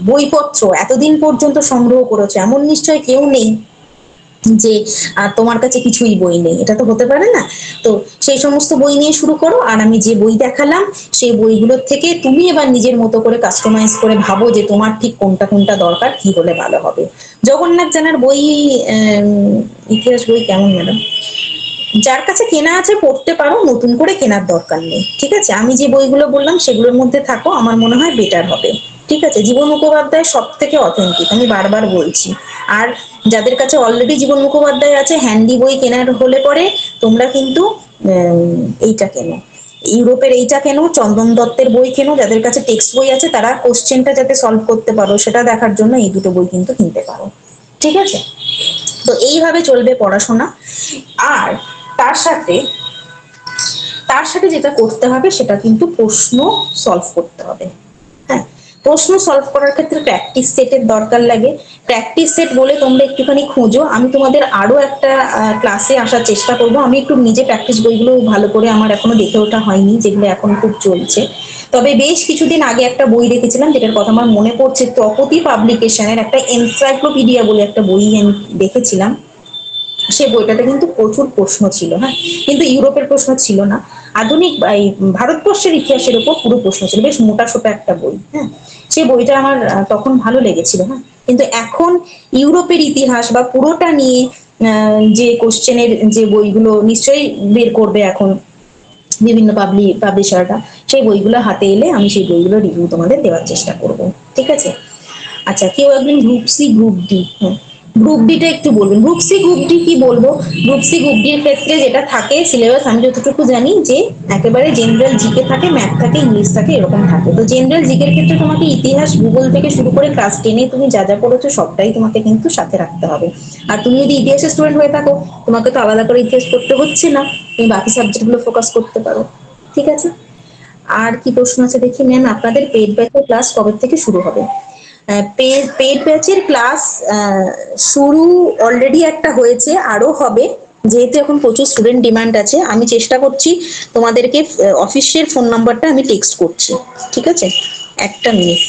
বইপত্র এতদিন পর্যন্ত সংগ্রহ করেছো, এমন নিশ্চয় কেউ নেই যে তোমার কাছে কিছুই বই নেই, এটা তো হতে পারে না। তো সেই সমস্ত বই নিয়ে শুরু করো, আর আমি যে বই দেখালাম সেই বইগুলোর থেকে তুমি এবার নিজের মতো করে কাস্টমাইজ করে ভাবো যে তোমার ঠিক কোনটা কোনটা দরকার, কি হলে ভালো হবে। জগন্নাথ জানার বই, ইতিহাস বই কেমন ম্যাডাম? যার কাছে কেনা আছে পড়তে পারো, নতুন করে কেনার দরকার নেই। ঠিক আছে, আমি যে বইগুলো বললাম সেগুলোর মধ্যে থাকো, আমার মনে হয় বেটার হবে। ঠিক আছে, জীবন মুখোপাধ্যায় সব থেকে অথেন্টিক, আমি বারবার বলছি। আর যাদের কাছে অলরেডি জীবন মুখোপাধ্যায় আছে, হ্যান্ডি বই কেনার হলে পরে তোমরা কিন্তু এইটা কেনো, ইউরোপের এইটা কেনো, চন্দন দত্তের বই কেনো। যাদের কাছে টেক্সট বই আছে তারা কোশ্চেনটা যাতে সলভ করতে পারো সেটা দেখার জন্য এই দুটো বই কিন্তু কিনতে পারো। ঠিক আছে, তো এইভাবে চলবে পড়াশোনা। আর তার সাথে যেটা করতে হবে সেটা কিন্তু প্রশ্ন সলভ করতে হবে। হ্যাঁ, প্রশ্ন সলভ করার ক্ষেত্রে প্র্যাকটিস সেটের দরকার লাগে। প্র্যাকটিস সেট বলে তোমরা একটুখানি খোঁজো, আমি তোমাদের আরো একটা ক্লাসে আসার চেষ্টা করবো। আমি একটু নিজে প্র্যাকটিস বইগুলো ভালো করে আমার এখনো দেখে ওঠা হয়নি, যেগুলো এখন খুব চলছে। তবে বেশ কিছুদিন আগে একটা বই দেখেছিলাম, যেটার কথা আমার মনে পড়ছে, তপতি পাবলিকেশনের একটা এনসাইক্লোপিডিয়া বলে একটা বই আমি দেখেছিলাম। সে বইটাতে কিন্তু প্রচুর প্রশ্ন ছিল। হ্যাঁ, কিন্তু ইউরোপের প্রশ্ন ছিল না, আধুনিক এই ভারতবর্ষের ইতিহাসের উপর পুরো প্রশ্ন ছিল, বেশ মোটা সোটা একটা বই। হ্যাঁ, সে বইটা আমার তখন ভালো লেগেছিল। হ্যাঁ, কিন্তু এখন ইউরোপের ইতিহাস বা পুরোটা নিয়ে যে কোশ্চেনের যে বইগুলো নিশ্চয়ই বের করবে এখন বিভিন্ন পাবলিশাররা, সেই বইগুলো হাতে এলে আমি সেই বইগুলো রিভিউ তোমাদের দেওয়ার চেষ্টা করব। ঠিক আছে? আচ্ছা, কেউ একদিন গ্রুপ সি গ্রুপ ডি, হ্যাঁ গ্রুপ ডিটা একটু বলবেন। গ্রুপ সি গ্রুপ ডি কি বলবো, গ্রুপ সি গ্রুপ ডি এর ক্ষেত্রে যেটা থাকে সিলেবাস আমি যতটুকু জানি যে একেবারে জেনারেল জিকে থাকে, ম্যাথ থাকে, ইংলিশ থাকে, এরকম থাকে। তো জেনারেল জিকের ক্ষেত্রে তোমাকে ইতিহাস ভূগোল থেকে শুরু করে ক্লাস 10 তুমি যা যা পড়েছো সবটাই তোমাকে কিন্তু সাথে রাখতে হবে। আর তুমি যদি ইতিহাসের স্টুডেন্ট হয়ে থাকো তোমাকে তো আলাদা করে ইতিহাস পড়তে হচ্ছে না, তুমি বাকি সাবজেক্টগুলো ফোকাস করতে পারো। ঠিক আছে? আর কি প্রশ্ন আছে দেখি। ম্যাম আপনাদের পেড ব্যাচের ক্লাস কবে থেকে শুরু হবে? পেড ব্যাচের ক্লাস শুরু অলরেডি একটা হয়েছে, আরো হবে। যেহেতু এখন প্রচুর স্টুডেন্ট ডিমান্ড আছে, আমি চেষ্টা করছি তোমাদেরকে অফিসিয়াল ফোন নাম্বারটা আমি টেক্সট করছি। ঠিক আছে, একটা মিনিট।